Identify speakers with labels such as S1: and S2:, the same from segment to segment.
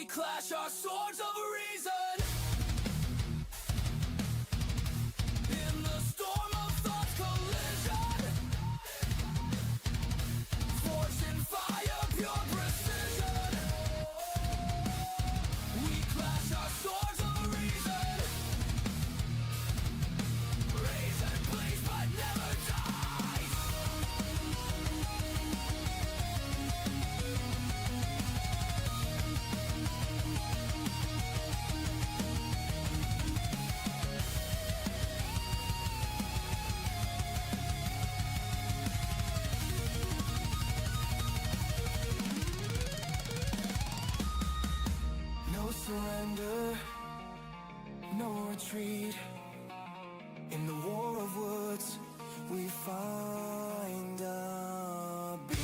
S1: We clash our swords of reason. In the storm of thought's collision. Forged in fire, pure precision. We clash our swords of reason. Reason bleeds but never dies. No surrender, no retreat. In the war of words, we find a beat.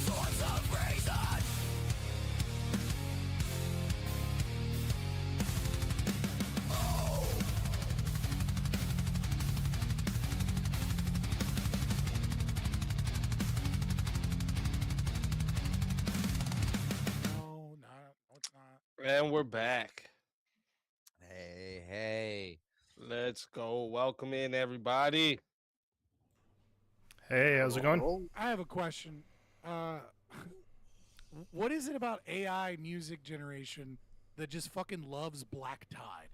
S1: Swords of reason. Oh.
S2: No, it's not.
S3: And we're back.
S4: Hey.
S3: Let's go. Welcome in, everybody.
S5: Hey, how's it going?
S2: I have a question. What is it about AI music generation that just fucking loves Black Tide?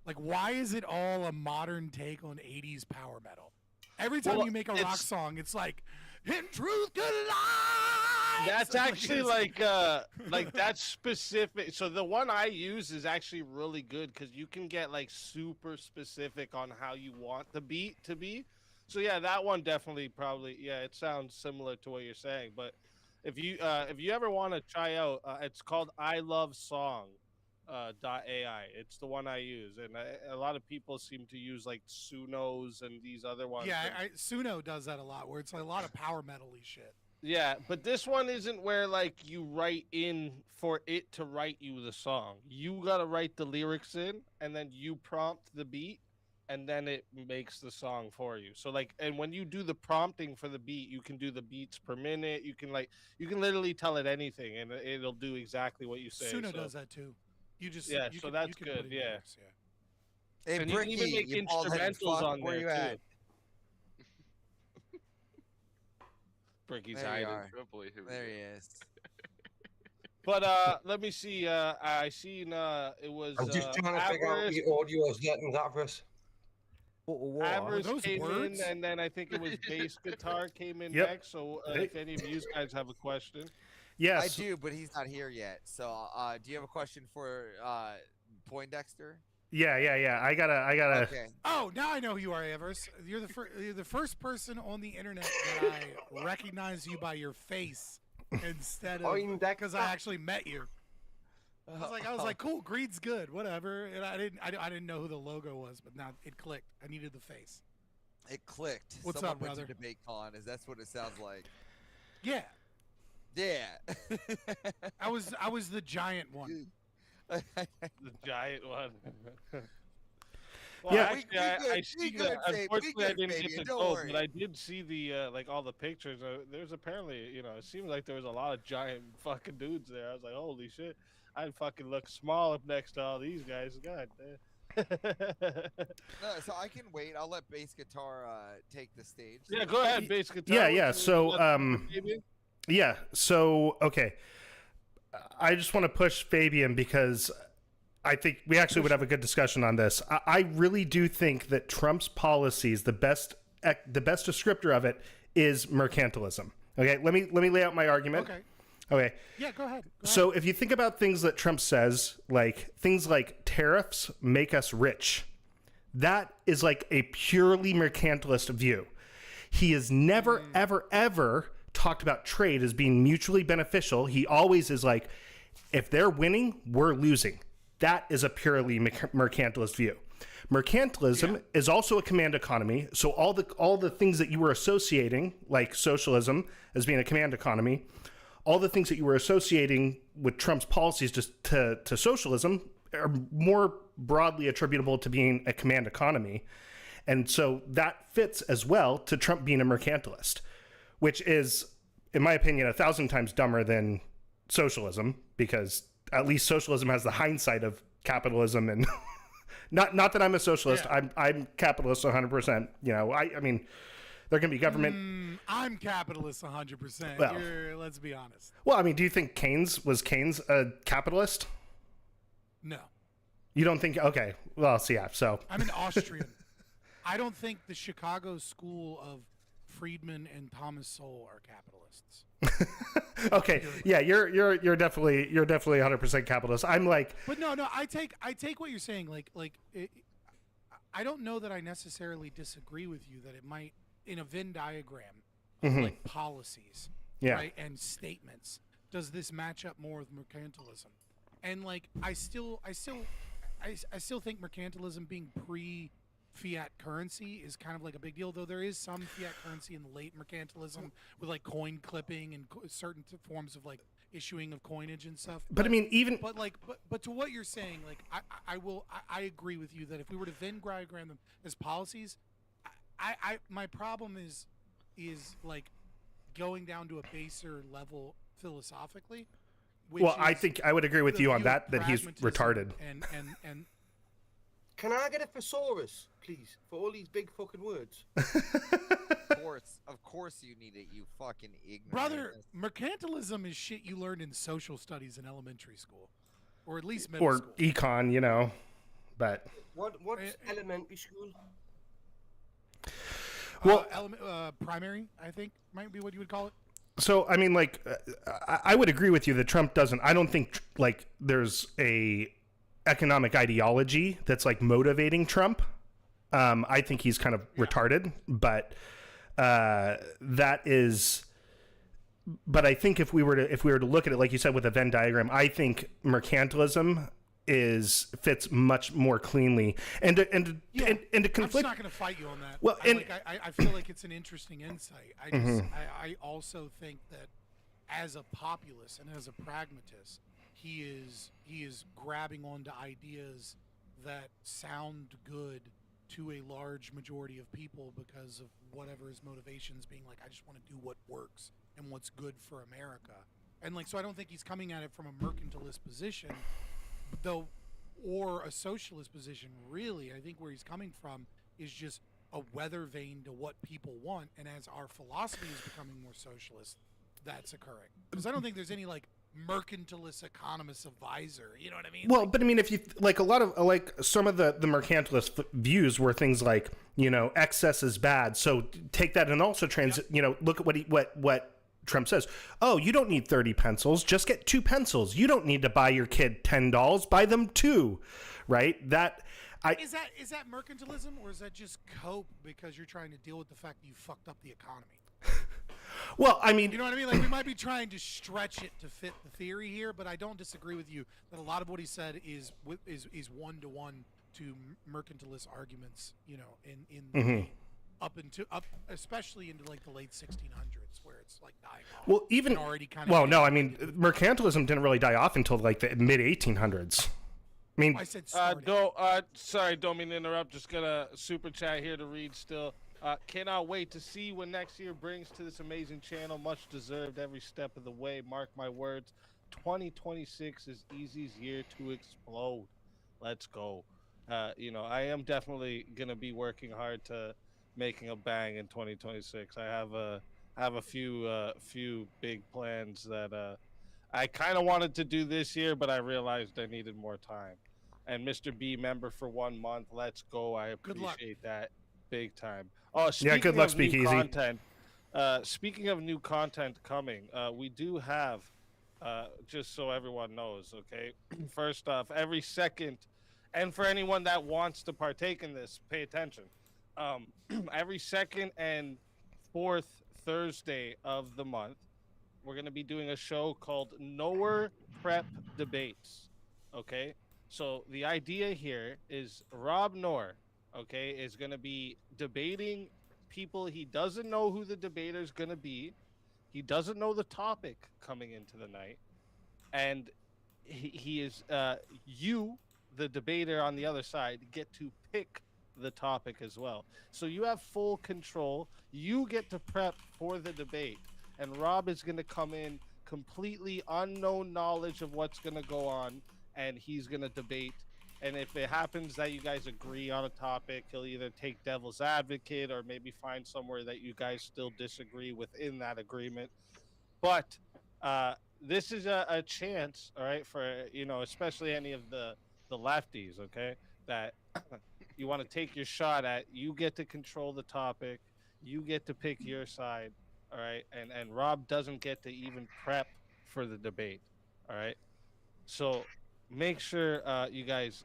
S2: Like, why is it all a modern take on 80s power metal? Every time
S3: Well,
S2: you make a rock
S3: it's-
S2: song, it's like, in truth collides!
S3: That's actually like that's specific. So the one I use is actually really good because you can get like super specific on how you want the beat to be. So yeah, that one definitely probably it sounds similar to what you're saying. But if you ever want to try out, it's called I Love Song. .ai. It's the one I use, and a lot of people seem to use like Sunos and these other ones.
S2: Yeah, Suno does that a lot, where it's like a lot of power metal-y shit.
S3: Yeah, but this one isn't where like you write in for it to write you the song. You gotta write the lyrics in, and then you prompt the beat, and then it makes the song for you. So like, and when you do the prompting for the beat, you can do the beats per minute. You can literally tell it anything, and it'll do exactly what you say.
S2: Suno
S3: so.
S2: does that too. You just
S3: Yeah,
S2: you
S3: so
S2: can,
S3: that's
S2: you can
S3: good,
S2: put in
S3: yeah.
S2: lyrics,
S4: Hey,
S3: And you can even make
S4: you bald-headed
S3: instrumentals
S4: fuck,
S3: on
S4: where
S3: there,
S4: you
S3: too.
S4: at?
S3: Bricky's
S4: There you
S3: hiding.
S4: are. There he is.
S3: But let me see. I seen it was.
S6: I'm just trying to figure out
S3: Avarice-
S6: the audio settings up for us.
S3: Avarice
S2: those
S3: came
S2: words?
S3: in, and then I think it was bass guitar came in
S5: Yep.
S3: next. So
S5: Hey.
S3: if any of you guys have a question,
S5: Yes.
S4: I do, but he's not here yet. So, do you have a question for Poindexter?
S5: Yeah. I gotta.
S4: Okay.
S2: Oh, now I know who you are, Evers. You're the first person on the internet that I recognize you by your face instead of because I actually met you. I was like, cool, Greed's good, whatever. And I didn't know who the logo was, but now it clicked. I needed the face.
S4: It clicked.
S2: What's
S4: Someone
S2: up,
S4: went
S2: brother?
S4: to debate con, that's what it sounds like.
S2: Yeah,
S4: Yeah.
S2: I was the giant one.
S3: the giant one.
S5: Yeah.
S3: Actually, I see
S4: good,
S3: that.
S4: Fabian,
S3: Unfortunately, I
S4: good,
S3: didn't
S4: Fabian,
S3: get to
S4: don't
S3: go,
S4: worry.
S3: but I did see the like all the pictures. There's apparently, it seems like there was a lot of giant fucking dudes there. I was like, holy shit, I'd fucking look small up next to all these guys. God damn.
S4: No, so I can wait. I'll let bass guitar take the stage.
S3: Yeah, go ahead, bass guitar.
S5: Yeah.
S3: What you
S5: So
S3: got, Fabian?
S5: yeah. So okay. I just want to push Fabian because I think we actually would have a good discussion on this. I really do think that Trump's policies, the best descriptor of it is mercantilism. Okay, let me lay out my argument. Okay.
S2: Yeah, go ahead.
S5: So if you think about things that Trump says, like things like tariffs make us rich, that is like a purely mercantilist view. He has never, ever talked about trade as being mutually beneficial. He always is like, if they're winning, we're losing. That is a purely mercantilist view. Mercantilism is also a command economy. So all the things that you were associating, like socialism as being a command economy, all the things that you were associating with Trump's policies to socialism are more broadly attributable to being a command economy. And so that fits as well to Trump being a mercantilist, which is in my opinion, 1,000 times dumber than socialism, because at least socialism has the hindsight of capitalism. And not that I'm a socialist.
S2: Yeah.
S5: I'm capitalist 100%. You know, I mean, there can be government.
S2: I'm capitalist 100%.
S5: Well.
S2: Let's be honest.
S5: Well, I mean, do you think Keynes a capitalist?
S2: No.
S5: You don't think? Okay. Well, so yeah. So
S2: I'm an Austrian. I don't think the Chicago School of Friedman and Thomas Sowell are capitalists.
S5: okay. Yeah, you're definitely 100% capitalist. I'm like,
S2: But no, I take what you're saying. I don't know that I necessarily disagree with you that it might, in a Venn diagram of like policies,
S5: Yeah.
S2: right, and statements, does this match up more with mercantilism? And like, I still think mercantilism being pre-fiat currency is kind of like a big deal, though there is some fiat currency in the late mercantilism with like coin clipping and certain forms of like issuing of coinage and stuff.
S5: but I mean, even
S2: But to what you're saying, like I agree with you that if we were to Venn diagram them as policies, my problem is like going down to a baser level philosophically.
S5: well, I think I would agree with you on that he's retarded.
S2: And
S6: Can I get a thesaurus, please, for all these big fucking words?
S4: Of course you need it, you fucking ignorant.
S2: brother, mercantilism is shit you learned in social studies in elementary school, or at least middle
S5: Or
S2: school.
S5: econ, you know, but
S6: What's elementary school?
S5: well,
S2: Primary, I think, might be what you would call it.
S5: so I mean, like, I would agree with you that Trump doesn't. I don't think like there's a economic ideology that's like motivating Trump. I think he's kind of retarded, but that is. But I think if we were to look at it like you said with a Venn diagram, I think mercantilism fits much more cleanly and to conflict.
S2: I'm just not going to fight you on that.
S5: Well,
S2: I feel like it's an interesting insight. I also think that as a populist and as a pragmatist, he is grabbing onto ideas that sound good to a large majority of people because of whatever his motivations being, like, I just want to do what works and what's good for America. And like, so I don't think he's coming at it from a mercantilist position, though, or a socialist position, really. I think where he's coming from is just a weather vane to what people want, and as our philosophy is becoming more socialist, that's occurring. Because I don't think there's any like mercantilist economist advisor, you know what I mean?
S5: Well, but I mean, if you like a lot of like some of the mercantilist views were things like, you know, excess is bad. So take that and also you know, look at what Trump says. Oh, you don't need 30 pencils. Just get 2 pencils. You don't need to buy your kid $10. Buy them 2, right?
S2: Is that mercantilism, or is that just cope because you're trying to deal with the fact that you fucked up the economy?
S5: Well, I mean,
S2: You know what I mean? Like, we might be trying to stretch it to fit the theory here, but I don't disagree with you that a lot of what he said is one-to-one to mercantilist arguments, you know, in up especially into like the late 1600s, where it's like dying off.
S5: well, even
S2: and already kind of.
S5: well, no, I mean, mercantilism didn't really die off until like the mid 1800s. I mean,
S2: I said started.
S3: Sorry, don't mean to interrupt. Just got a super chat here to read still. Cannot wait to see what next year brings to this amazing channel. Much deserved every step of the way. Mark my words. 2026 is Easy's year to explode. Let's go. You know, I am definitely gonna be working hard to making a bang in 2026. I have a few big plans that I kind of wanted to do this year, but I realized I needed more time. And Mr. B member for 1 month. Let's go. I
S2: Good luck.
S3: appreciate that big time. Oh,
S5: Yeah, good luck,
S3: of new
S5: SpeakEazy.
S3: content, speaking of new content coming, we do have, just so everyone knows, okay? First off, every second, and for anyone that wants to partake in this, pay attention. Every second and fourth Thursday of the month, we're going to be doing a show called Knower Prep Debates, okay? So the idea here is Rob Knorr, okay, is going to be debating people. He doesn't know who the debater is going to be. He doesn't know the topic coming into the night. And he is, you, the debater on the other side, get to pick the topic as well. So you have full control. You get to prep for the debate. and Rob is going to come in completely unknown knowledge of what's going to go on, and he's going to debate. And if it happens that you guys agree on a topic, he'll either take devil's advocate or maybe find somewhere that you guys still disagree within that agreement. But this is a chance, all right, for especially any of the lefties, okay, that you want to take your shot at. You get to control the topic. You get to pick your side, all right, and Rob doesn't get to even prep for the debate, all right. So make sure you guys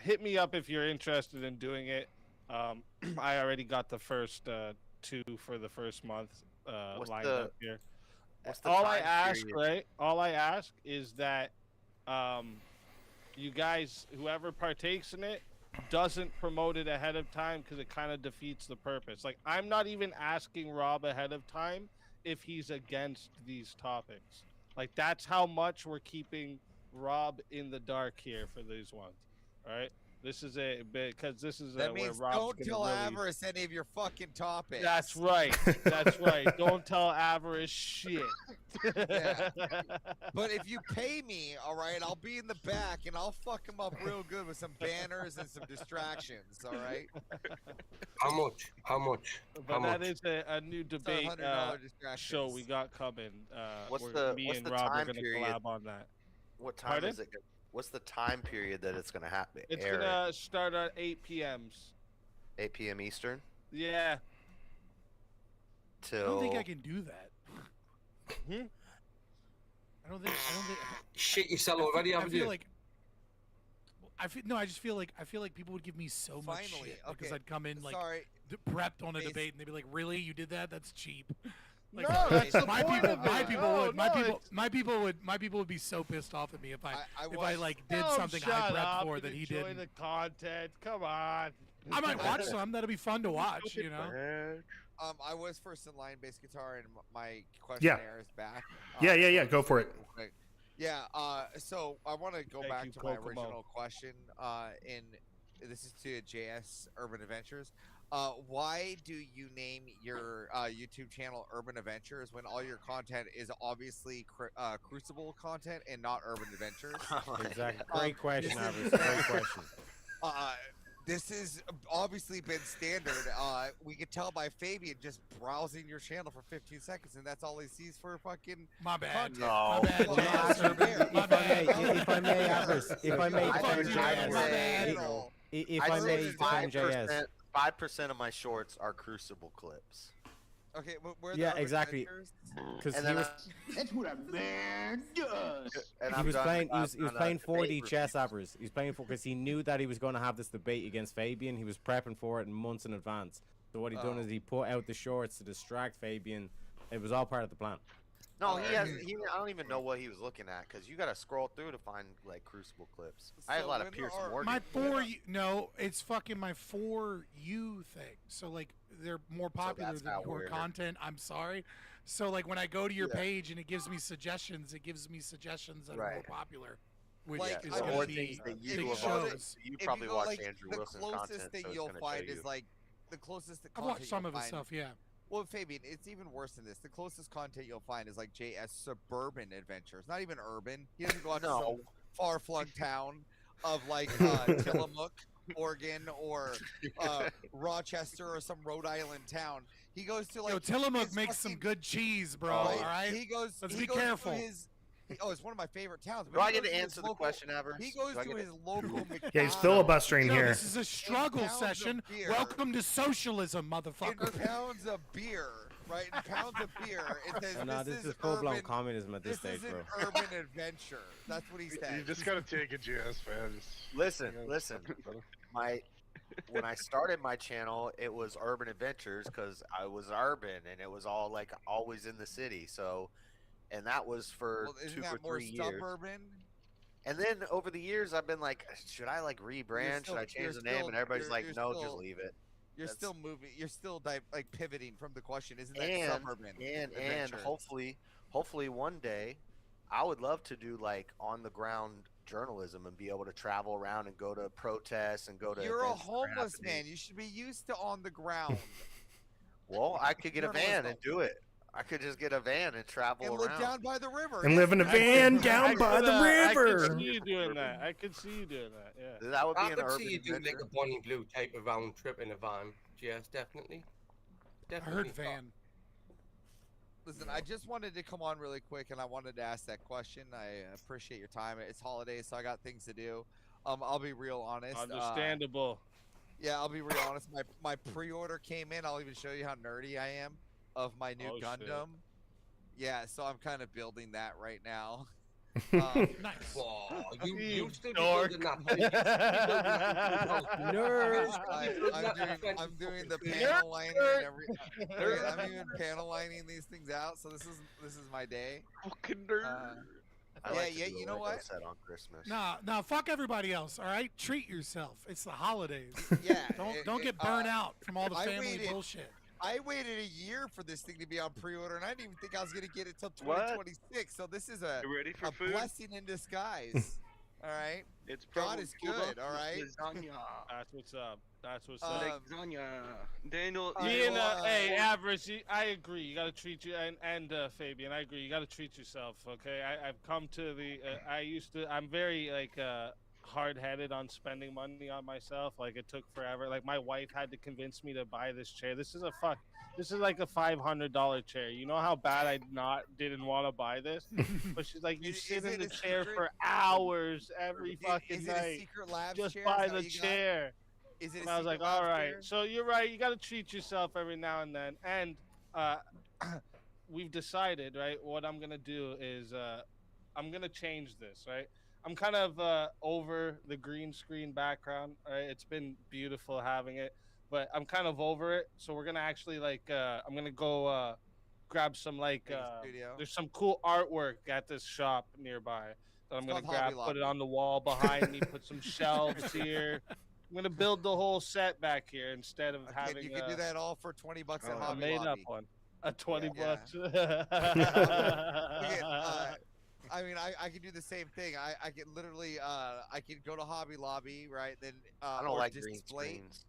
S3: hit me up if you're interested in doing it. I already got the first 2 for the first month lined up here. All I ask, right? All I ask is that you guys, whoever partakes in it, doesn't promote it ahead of time because it kind of defeats the purpose. Like, I'm not even asking Rob ahead of time if he's against these topics. Like, that's how much we're keeping Rob in the dark here for these ones. All right. This is because this is
S4: That
S3: where
S4: means
S3: Rob's
S4: don't tell
S3: really...
S4: Avarice any of your fucking topics.
S3: That's right. That's right. Don't tell Avarice shit.
S4: Yeah. But if you pay me, all right, I'll be in the back and I'll fuck him up real good with some banners and some distractions. All right.
S6: How much? How much?
S3: But
S6: How
S3: that
S6: much?
S3: is a new debate
S4: $100 distractions.
S3: show we got coming.
S7: What's
S3: Me
S7: the
S3: and Rob are
S7: time
S3: going to
S7: period?
S3: collab on that.
S7: What time
S3: Pardon?
S7: is it? What's the time period that it's gonna happen?
S3: It's
S7: air
S3: gonna start at 8 p.m.s.
S7: 8 p.m. Eastern
S2: I
S3: Yeah.
S7: till.
S2: don't think I can do that.
S3: Hmm?
S2: I don't think.
S6: Shit yourself already,
S2: I
S6: haven't
S2: feel
S6: you?
S2: like. I just feel like people would give me so much
S4: Finally,
S2: shit because
S4: okay.
S2: I'd come in like
S4: Sorry.
S2: prepped on a
S4: Basi-
S2: debate and they'd be like, "Really, you did that? That's cheap." Like,
S3: No, that's the
S2: my
S3: point
S2: people,
S3: of
S2: my
S3: it.
S2: people
S3: No,
S2: would,
S3: no,
S2: my people would be so pissed off at me if I
S4: watched-
S2: like did
S3: Oh,
S2: something I
S3: shut
S2: prepped
S3: up
S2: for
S3: and
S2: that he
S3: enjoy
S2: didn't.
S3: the content. Come on.
S2: I might watch some. That'll be fun to watch. You know.
S4: I was first in line bass guitar, and my questionnaire is back.
S5: Yeah. Go for it.
S4: real quick. Yeah. So I want to go
S3: Thank
S4: back
S3: you,
S4: to my
S3: Kokomo.
S4: original question. This is to JS Urban Adventures. Why do you name your YouTube channel Urban Adventures when all your content is obviously Crucible content and not Urban Adventures?
S8: Exactly. Great question,
S4: this is-
S8: Avarice. Great question.
S4: This has obviously been standard. We could tell by Fabian just browsing your channel for 15 seconds, and that's all he sees for fucking
S2: My bad.
S4: content.
S2: My bad.
S4: Well,
S2: JS
S4: no,
S2: Urban. My bad.
S8: If I may, Avarice, if I may
S2: Fuck
S8: defend
S2: you,
S8: JS,
S2: my bad.
S8: if
S7: I'd
S8: I may
S7: say
S8: defend JS.
S7: 5% of my shorts are Crucible clips.
S4: Okay, where
S8: Yeah, exactly. Because
S7: And
S8: he
S7: then
S8: was
S1: That's what a man does.
S7: And
S8: he
S7: I'm
S8: was
S7: done-
S8: playing
S7: I'm
S8: he was
S7: done
S8: playing
S7: debate
S8: 4D
S7: reviews.
S8: chess, Avarice. He was playing because he knew that he was going to have this debate against Fabian. He was prepping for it months in advance. So what he done is he put out the shorts to distract Fabian. It was all part of the plan.
S7: No, he has. I don't even know what he was looking at because you got to scroll through to find like Crucible clips. I had a
S4: So
S7: lot of
S4: when
S7: Pierce
S4: are-
S7: Morgan.
S2: My for you, no, it's fucking my for you thing. So like they're more popular
S7: that's
S2: than
S7: how
S2: your
S7: we're-
S2: content. I'm sorry. So like when I go to your
S7: Yeah.
S2: page and it gives me suggestions that are more
S7: Right.
S2: popular, which
S4: Like,
S2: is
S4: I
S2: going
S4: mean,
S2: to
S7: or
S2: be
S7: things that
S2: big
S7: you
S4: have
S2: shows.
S7: You
S4: If
S7: probably
S4: you go,
S7: watch
S4: like,
S7: Andrew
S4: the
S7: Wilson
S4: closest
S7: content,
S4: thing
S7: so it's
S4: you'll
S7: gonna
S4: find
S7: show
S4: is
S7: you.
S4: like the closest
S2: I've
S4: content
S2: watched some
S4: you'll
S2: of his
S4: find-
S2: stuff, yeah.
S4: Well, Fabian, it's even worse than this. The closest content you'll find is like JS Suburban Adventures, not even urban. He doesn't go out to some
S7: No.
S4: far-flung town of like Tillamook, Oregon, or Rochester, or some Rhode Island town. He goes to like
S2: Yo, Tillamook
S4: his
S2: makes some
S4: fucking-
S2: good cheese, bro.
S7: Oh,
S2: All
S7: yeah.
S2: right.
S4: He goes.
S2: Let's
S4: he
S2: be
S4: goes to
S2: careful.
S4: it's one of my favorite towns. but
S7: Do
S4: he
S7: I get
S4: goes
S7: to
S4: his
S7: answer the
S4: local-
S7: question, Avarice?
S4: He goes
S7: Do I
S4: to
S7: get
S4: his local McDonald's.
S5: Yeah, he's filibustering
S2: Yo,
S5: here.
S2: this is a struggle
S4: pounds of
S2: session.
S4: beer.
S2: Welcome to socialism,
S4: in
S2: motherfucker.
S4: pounds of beer, right? In pounds of beer. It says,
S8: Oh, no,
S4: this
S8: this is full-blown
S4: urban,
S8: communism at this
S4: this
S8: stage,
S4: is
S8: bro.
S4: an urban adventure. That's what he
S9: You
S4: said.
S9: just gotta take it, JS fan.
S7: Listen. When I started my channel, it was Urban Adventures because I was urban and it was all like always in the city. So, and that was for
S4: Well, isn't
S7: 2 or
S4: that more
S7: 3 years.
S4: suburban?
S7: And then over the years, I've been like, should I like rebrand?
S4: still-
S7: Should I change
S4: you're
S7: the name?
S4: still-
S7: And everybody's
S4: you're-
S7: like,
S4: you're
S7: no,
S4: still-
S7: just leave it.
S4: You're
S7: That's-
S4: still moving. You're still like pivoting from the question. Isn't that
S7: And
S4: suburban?
S7: and
S4: adventures?
S7: hopefully one day, I would love to do like on the ground journalism and be able to travel around and go to protests and go to.
S4: You're a
S7: events that are
S4: homeless man.
S7: happening.
S4: You should be used to on the ground.
S7: Well, I could get a van
S4: Journalism.
S7: and do it. I could just get a van and travel
S4: And
S7: around.
S4: live down by the river.
S5: And live in a van down by the
S3: I could
S5: river.
S3: see you doing that. I could see you doing that. Yeah.
S7: That would be
S6: I
S7: an
S6: could
S7: urban
S6: see you do
S7: adventure.
S6: like a Bonnie Blue type of round trip in a van. Yes, definitely.
S2: I
S6: Definitely.
S2: heard van.
S4: Listen, I just wanted to come on really quick, and I wanted to ask that question. I appreciate your time. It's holidays, so I got things to do. I'll be real honest.
S3: Understandable.
S4: Yeah, I'll be real honest. My pre-order came in. I'll even show you how nerdy I am of my new
S3: Oh, shit.
S4: Gundam. Yeah, so I'm kind of building that right now.
S2: Nice.
S6: Oh,
S3: You
S6: you still be
S3: dork.
S6: building that.
S4: I'm doing the panel lining and everything. I'm even panel lining these things out. So this is my day.
S9: Fucking nerd.
S7: I like to
S4: yeah,
S7: do
S4: you
S7: a
S4: know
S7: Lego
S4: what?
S7: set on Christmas.
S2: Nah, fuck everybody else. All right, treat yourself. It's the holidays.
S4: Yeah.
S2: Don't get burned out from all the
S4: I
S2: family
S4: waited-
S2: bullshit.
S4: I waited a year for this thing to be on pre-order, and I didn't even think I was gonna get it till
S9: What?
S4: 2026. So this is a
S9: You ready for
S4: a
S9: food?
S4: blessing in disguise. All right.
S9: It's
S4: God
S9: probably
S4: is
S9: pulled
S4: good,
S9: up
S4: all right?
S9: Lasagna.
S3: That's what's up. That's what's up.
S9: Lasagna. Daniel.
S3: Me and
S4: well,
S3: hey, Average, I agree. You gotta treat you and Fabian, I agree. You gotta treat yourself. Okay, I've come to the. I'm very like hard-headed on spending money on myself. Like it took forever. Like my wife had to convince me to buy this chair. This is like a $500 chair. You know how bad I didn't want to buy this, but she's like, you
S4: Is
S3: sit in
S4: it
S3: the
S4: a
S3: chair
S4: secret?
S3: for hours every fucking
S4: Is it a
S3: night.
S4: Secret Labs
S3: Just
S4: chair?
S3: buy
S4: Is that
S3: the
S4: what you got?
S3: chair.
S4: Is it
S3: And
S4: a
S3: I was like,
S4: Secret
S3: all
S4: Labs
S3: right.
S4: chair?
S3: So you're right. You got to treat yourself every now and then. And we've decided, right? What I'm gonna do is I'm gonna change this, right? I'm kind of over the green screen background. Right? It's been beautiful having it, but I'm kind of over it. So we're gonna actually like I'm gonna go grab some like
S4: Make a studio.
S3: there's some cool artwork at this shop nearby that I'm
S4: It's
S3: gonna
S4: called Hobby
S3: grab, put it
S4: Lobby.
S3: on the wall behind me, put some shelves here. I'm gonna build the whole set back here instead of
S4: Okay,
S3: having
S4: you can do that all for $20 at
S9: Oh,
S3: a
S4: Hobby
S3: made up
S4: Lobby.
S3: one. A 20
S4: Yeah.
S3: bucks.
S4: Again, I mean, I could do the same thing. I could literally, I could go to Hobby Lobby, right? Then,
S7: I don't
S4: or
S7: like
S4: just
S7: green
S4: display.
S7: screens.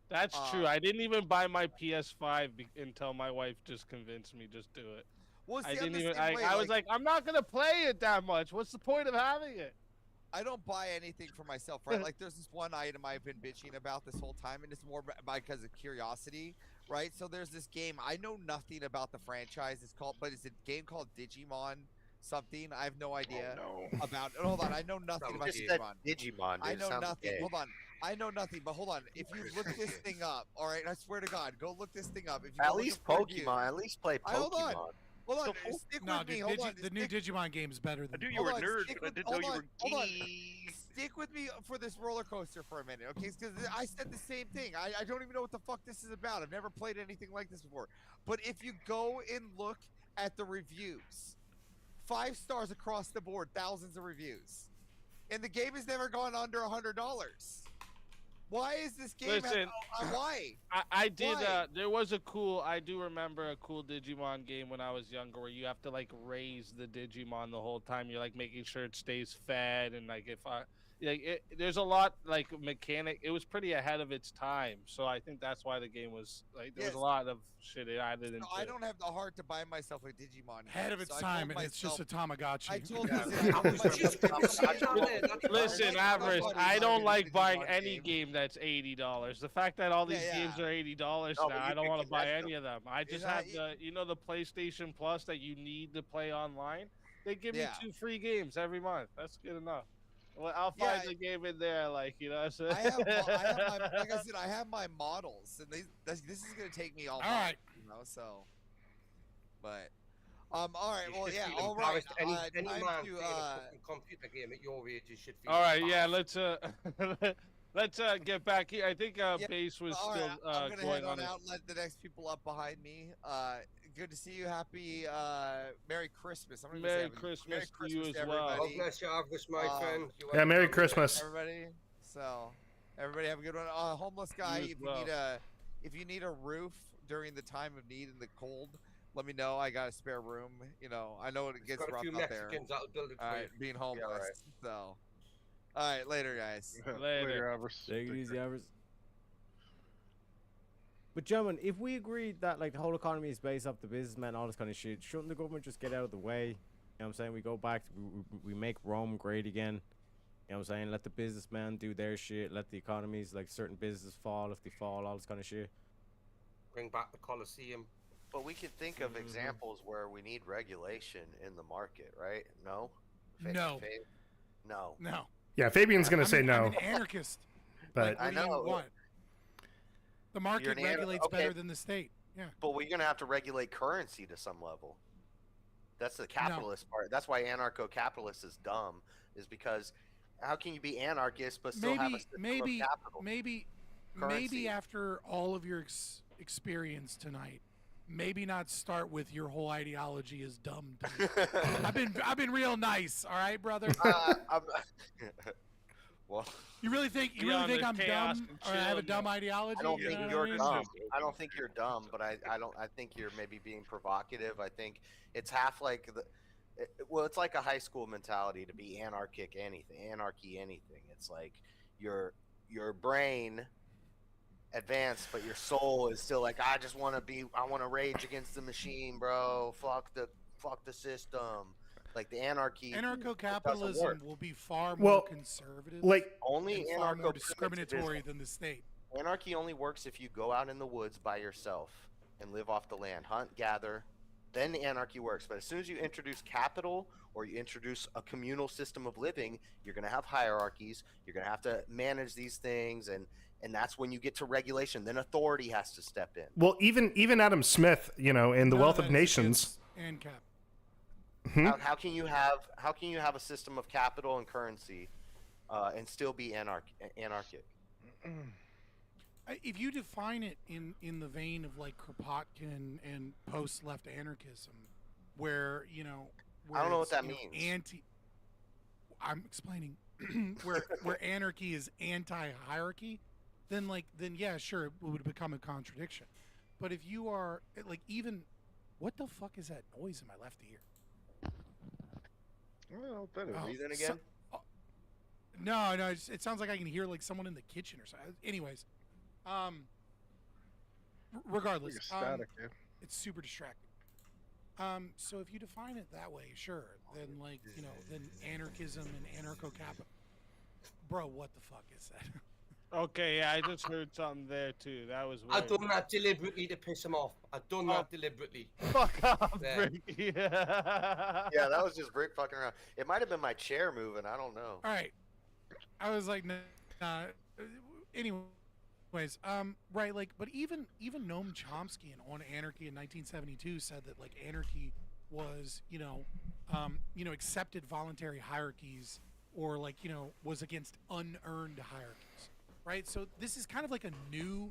S3: That's true. I didn't even buy my PS5 until my wife just convinced me just do it.
S4: Well, see,
S3: I
S4: I'm
S3: didn't
S4: the
S3: even.
S4: same way,
S3: I was like, I'm not gonna play it that much. What's the point of having it?
S4: I don't buy anything for myself, right? Like, there's this one item I've been bitching about this whole time, and it's more because of curiosity, right? So there's this game. I know nothing about the franchise. But it's a game called Digimon something. I have no idea about it. Hold on, I know nothing about
S7: Just said
S4: Digimon.
S7: Digimon, dude.
S4: I know
S7: Sounds
S4: nothing.
S7: gay.
S4: Hold on. I know nothing, but hold on. If you look this thing up, all right, I swear to God, go look this thing up. If you
S7: At
S4: go look
S7: least
S4: for reviews-
S7: Pokemon. At least play
S4: Hold on.
S7: Pokemon.
S4: Hold on,
S9: So-
S4: stick
S2: No,
S4: with me.
S2: dude,
S4: Hold on.
S2: the new Digimon game is better
S9: I
S2: than.
S9: knew you
S4: Hold
S9: were a
S4: on,
S9: nerd,
S4: stick
S9: but I
S4: with-
S9: didn't know you
S4: hold
S9: were
S4: on, hold on.
S9: gay.
S4: Stick with me for this roller coaster for a minute, okay? Because I said the same thing. I don't even know what the fuck this is about. I've never played anything like this before. But if you go and look at the reviews, 5 stars across the board, thousands of reviews, and the game has never gone under $100. Why is this game?
S3: Listen,
S4: why?
S3: I did.
S4: Why?
S3: There was a cool. I do remember a cool Digimon game when I was younger, where you have to like raise the Digimon the whole time. You're like making sure it stays fed, and like if I like there's a lot like mechanic. It was pretty ahead of its time, so I think that's why the game was like there was a
S4: Yes.
S3: lot of shit it added into.
S4: I don't have the heart to buy myself a Digimon.
S2: Ahead of
S4: game,
S2: its
S4: so I
S2: time,
S4: told
S2: and it's just a
S4: myself-
S2: Tamagotchi.
S4: I told
S6: Yeah.
S4: listen, I told myself-
S3: Listen, Avarice,
S4: Nobody's
S3: I don't
S4: buying a
S3: like buying
S4: Digimon
S3: any game that's $80. The fact that all these
S4: Yeah,
S3: games
S4: yeah.
S3: are $80
S7: No,
S3: now,
S7: but
S3: I
S7: you
S3: don't
S7: can
S3: want to buy
S7: connect
S3: any of them. I just
S4: not-
S3: have the PlayStation Plus that you need to play online. They give me
S4: Yeah.
S3: 2 free games every month. That's good enough. Well, I'll
S4: Yeah,
S3: find the game in there, like what I'm
S4: I have,
S3: saying?
S4: like I said, I have my models, and this is gonna take me all.
S2: All right.
S4: You know, so. But, all right. Well, yeah.
S6: Feel
S4: All right.
S6: embarrassed. Any
S4: Time
S6: man
S4: to
S6: playing a fucking computer game at your age, you should feel.
S3: All right, yeah,
S6: embarrassed.
S3: let's get back here. I think
S4: Yeah,
S3: Base was
S4: all
S3: still
S4: right, I'm gonna
S3: going
S4: head
S3: on.
S4: on out and let the next people up behind me. Good to see you. Happy Merry Christmas. I'm gonna say
S3: Merry
S4: happy-
S3: Christmas to
S4: Merry
S3: you
S4: Christmas
S3: as well.
S6: God
S4: everybody.
S6: bless you, Avarice, my friend. You
S5: Yeah,
S6: have
S5: Merry
S6: a-
S5: Christmas.
S4: Everybody. So, everybody have a good one. Homeless guy,
S3: You as
S4: if
S3: well.
S4: you need a roof during the time of need in the cold, let me know. I got a spare room. You know, I know it
S6: It's
S4: gets
S6: got a
S4: rough
S6: few
S4: out there.
S6: Mexicans that'll build it
S4: All
S6: for
S4: right,
S6: you.
S4: being homeless.
S6: alright.
S4: So, all right, later, guys.
S3: Later.
S9: Avarice.
S8: Take it easy, Avarice. But gentlemen, if we agreed that like the whole economy is based off the businessmen and all this kind of shit, shouldn't the government just get out of the way? You know what I'm saying? We go back, we make Rome great again. You know what I'm saying? Let the businessmen do their shit. Let the economies, like certain businesses fall if they fall, all this kind of shit.
S6: Bring back the Colosseum.
S7: But we can think of examples where we need regulation in the market, right? No?
S2: No.
S7: No.
S2: No.
S5: Yeah, Fabian's gonna say
S2: I'm
S5: no,
S2: an anarchist.
S5: but
S7: I
S2: What do you
S7: know.
S2: want? The market
S7: an
S2: regulates
S7: okay.
S2: better than the state. Yeah.
S7: But we're going to have to regulate currency to some level. That's the capitalist part. That's why anarcho-capitalist is dumb, is because how can you be anarchist but still have a system of capital?
S2: Maybe
S7: Currency.
S2: after all of your experience tonight, maybe not start with your whole ideology is dumb. I've been real nice, all right, brother.
S7: Well,
S2: You really think I'm dumb or I have a dumb ideology?
S7: I don't
S2: You
S7: think
S2: know what
S7: you're
S2: I mean?
S7: dumb. I don't think you're dumb, but I think you're maybe being provocative. I think it's half like it's like a high school mentality to be anarchy anything. It's like your brain advanced, but your soul is still like, I want to rage against the machine, bro. Fuck the system. Like the
S2: Anarcho-capitalism will be far more
S5: well,
S2: conservative,
S5: like
S7: only
S2: and far more
S7: anarcho
S2: discriminatory than the state.
S7: Anarchy only works if you go out in the woods by yourself and live off the land, hunt, gather. Then the anarchy works. But as soon as you introduce capital or you introduce a communal system of living, you're going to have hierarchies. You're going to have to manage these things, and that's when you get to regulation. Then authority has to step in.
S5: well, even Adam Smith, you know, in The Wealth of Nations.
S2: And cap.
S7: How can you have a system of capital and currency and still be anarchic?
S2: If you define it in the vein of like Kropotkin and post-left anarchism, where
S7: I don't know what that
S2: means. I'm explaining where anarchy is anti-hierarchy, then yeah, sure, it would become a contradiction. But if you are like what the fuck is that noise in my left ear?
S3: Well, better
S7: Breathing again?
S2: No, it sounds like I can hear like someone in the kitchen or something. Anyways, regardless,
S3: Like static, yeah.
S2: it's super distracting. So if you define it that way, sure, then then anarchism and anarcho-capital. Bro, what the fuck is that?
S3: Okay, yeah, I just heard something there too. That was weird.
S6: I've done that deliberately to piss him off. I've done that deliberately.
S3: Fuck off,
S6: There.
S3: Brick.
S7: Yeah, that was just Brick fucking around. It might have been my chair moving. I don't know.
S2: All right, I was like, nah. Anyways, right, like, but even Noam Chomsky On Anarchy in 1972 said that like anarchy was accepted voluntary hierarchies, or like was against unearned hierarchies. Right, so this is kind of like a new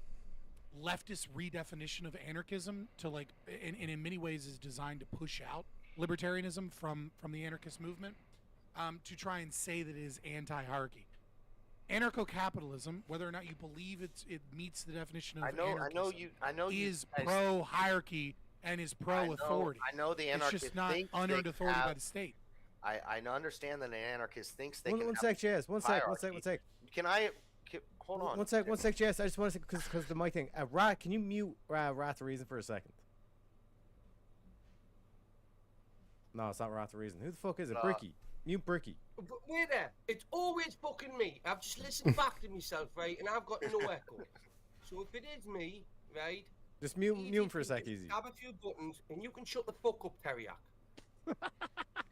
S2: leftist redefinition of anarchism to like, and in many ways is designed to push out libertarianism from the anarchist movement, to try and say that it is anti-hierarchy. Anarcho-capitalism, whether or not you believe it meets the definition of anarchism, is pro-hierarchy and is pro-authority.
S7: I know the anarchist
S2: It's just not
S7: thinks
S2: unearned
S7: they
S2: authority
S7: have-
S2: by the state.
S7: I understand that an anarchist thinks they can.
S8: One sec, Jazz. One sec.
S7: Can I? Hold on.
S8: One sec, Jess. I just want to say, because the mic thing. Rat, can you mute Rat the Reason for a second? No, it's not Rat the Reason. Who the fuck is it? Bricky. Mute Bricky.
S6: But wait there. It's always fucking me. I've just listened back to myself, right, and I've got no echo. So if it is me, right,
S8: just mute him for a sec, easy.
S6: Stab a few buttons, and you can shut the fuck up, Teriak.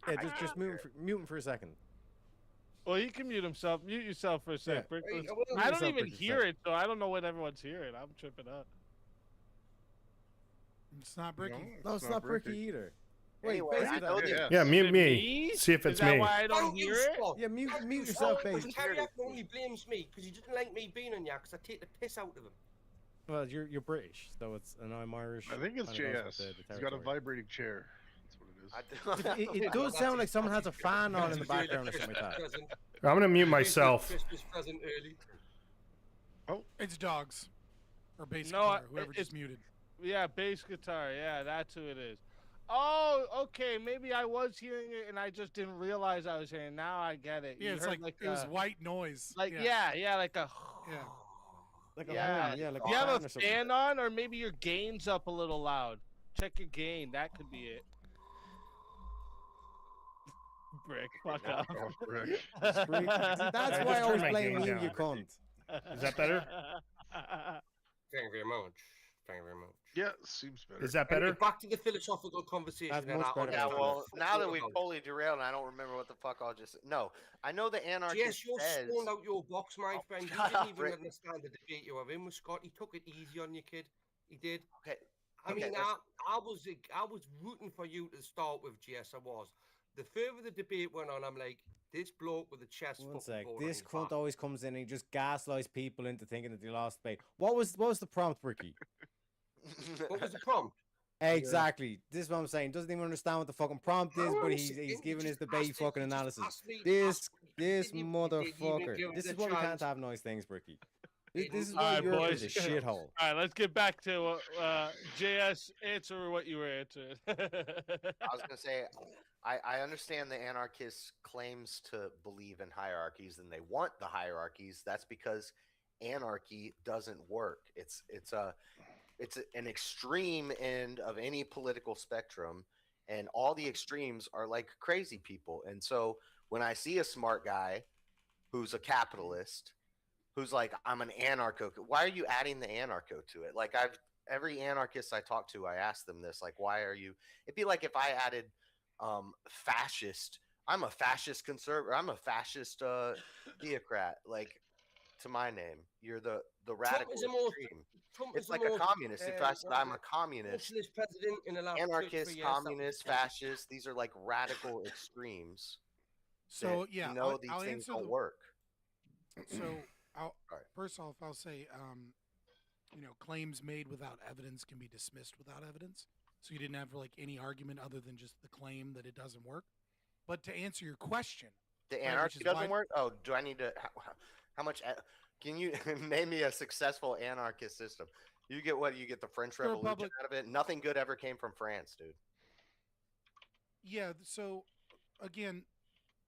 S8: Yeah, just mute him for a second.
S3: Well, he can mute himself. Mute yourself for a sec.
S8: Yeah.
S3: Brick.
S6: Hey,
S3: I don't
S8: yourself
S3: even
S8: for a
S3: hear
S8: sec.
S3: it, so I don't know what everyone's hearing. I'm tripping up.
S2: It's not Bricky.
S8: No, it's not Bricky either. Wait,
S7: Anyway,
S8: Bass
S7: I know
S8: Guitar.
S7: the-
S5: Yeah, mute
S3: Is it
S5: me. See if
S3: Is
S5: it's
S3: that
S5: me.
S3: why I don't
S6: Thank you,
S3: hear it?
S6: Scott.
S8: Yeah, mute
S6: Thank you,
S8: yourself,
S6: Scott,
S8: Bass.
S6: because Teriak only blames me because he doesn't like me being on ya because I take the piss out of him.
S8: Well, you're British, so it's, and I'm Irish.
S3: I think it's
S8: kinda goes
S3: JS.
S8: with the
S3: He's got a
S8: territory.
S3: vibrating chair. That's what it is.
S8: It does sound like someone has a fan on in the background or something like that.
S5: I'm gonna mute myself.
S6: Christmas present early.
S2: It's dogs, or bass
S3: No,
S2: guitar, whoever
S3: it's-
S2: just muted.
S3: Yeah, bass guitar. Yeah, that's who it is. Oh, okay. Maybe I was hearing it and I just didn't realize I was hearing it. Now I get it.
S2: Yeah,
S3: You
S2: it's
S3: heard
S2: like it was white noise.
S3: like
S2: yeah.
S3: yeah, like a.
S2: Yeah.
S8: Like a
S3: Yeah.
S8: horn, yeah, like
S3: Do you have
S8: fan
S3: a
S8: or something.
S3: fan on, or maybe your gain's up a little loud? Check your gain. That could be it. Brick, fuck up.
S9: Brick.
S8: That's why I
S5: just
S8: always
S5: turned my
S8: blame
S5: gain
S8: you,
S5: down.
S8: you cunt.
S5: Is that better?
S6: Thank you very much. Thank you very much.
S9: Yeah, seems better.
S5: Is that
S6: Anyway,
S5: better?
S6: back to the philosophical conversation.
S8: That's
S6: and
S8: much
S6: I
S8: better.
S7: Yeah,
S6: understand
S7: well,
S6: the
S7: now that
S6: fuck
S7: we've
S6: about
S7: totally derailed, and I don't remember what the fuck I'll just. No, I know the
S6: it.
S7: anarchist
S6: Yes, you're
S7: says.
S6: spawned out your box, my friend. You
S7: shut
S6: didn't
S7: up,
S6: even
S7: Rick.
S6: understand the debate you were in with Scott. He took it easy on you, kid. He did.
S7: Okay,
S6: I
S7: Okay,
S6: mean,
S7: listen.
S6: I was rooting for you to start with, GS. I was. The further the debate went on, I'm like, this bloke with the chest.
S8: One
S6: fucking
S8: sec.
S6: board on
S8: This
S6: his
S8: cunt
S6: back.
S8: always comes in and he just gaslights people into thinking that they lost debate. What was the prompt, Ricky?
S6: What was the prompt?
S8: Exactly. This is what I'm saying. Doesn't even understand what the fucking prompt is, but he's
S6: He
S8: giving his
S6: just
S8: debate
S6: asked
S8: fucking
S6: me- he just
S8: analysis.
S6: asked me-
S8: This
S6: asked me- he didn't even
S8: motherfucker.
S6: give him
S8: This
S6: the
S8: is why we can't
S6: chance.
S8: have nice things, Ricky. This is
S6: Didn't-
S8: why
S3: Alright,
S8: Europe
S3: boys.
S8: is a shithole.
S3: All right, let's get back to JS. Answer what you were answering.
S7: I was gonna say, I understand the anarchists' claims to believe in hierarchies and they want the hierarchies. That's because anarchy doesn't work. It's an extreme end of any political spectrum, and all the extremes are like crazy people. And so when I see a smart guy who's a capitalist, who's like, I'm an anarcho, why are you adding the anarcho to it? Like every anarchist I talk to, I ask them this, like, why are you? It'd be like if I added fascist. I'm a fascist conservative. I'm a fascist theocrat. Like, to my name, you're the radical
S6: is the most-
S7: extreme.
S6: Trump
S7: It's
S6: is the
S7: like a
S6: most,
S7: communist. If I said
S6: what is
S7: I'm a
S6: it?
S7: communist,
S6: Socialist president in the last 2 to 3
S7: anarchist,
S6: years, that was
S7: communist,
S6: the-
S7: fascist, these are like radical extremes.
S2: So
S7: that,
S2: yeah,
S7: you know, these
S2: I'll
S7: things
S2: answer
S7: don't
S2: the,
S7: work.
S2: So I'll,
S7: Alright.
S2: first off, I'll say, claims made without evidence can be dismissed without evidence. So you didn't have like any argument other than just the claim that it doesn't work. But to answer your question,
S7: The
S2: which
S7: anarchy
S2: is
S7: doesn't
S2: why-
S7: work. Oh, do I need to? How much? Can you name me a successful anarchist system? You get what? You get the French
S2: The
S7: Revolution
S2: Republic-
S7: out of it. Nothing good ever came from France, dude.
S2: yeah. So again,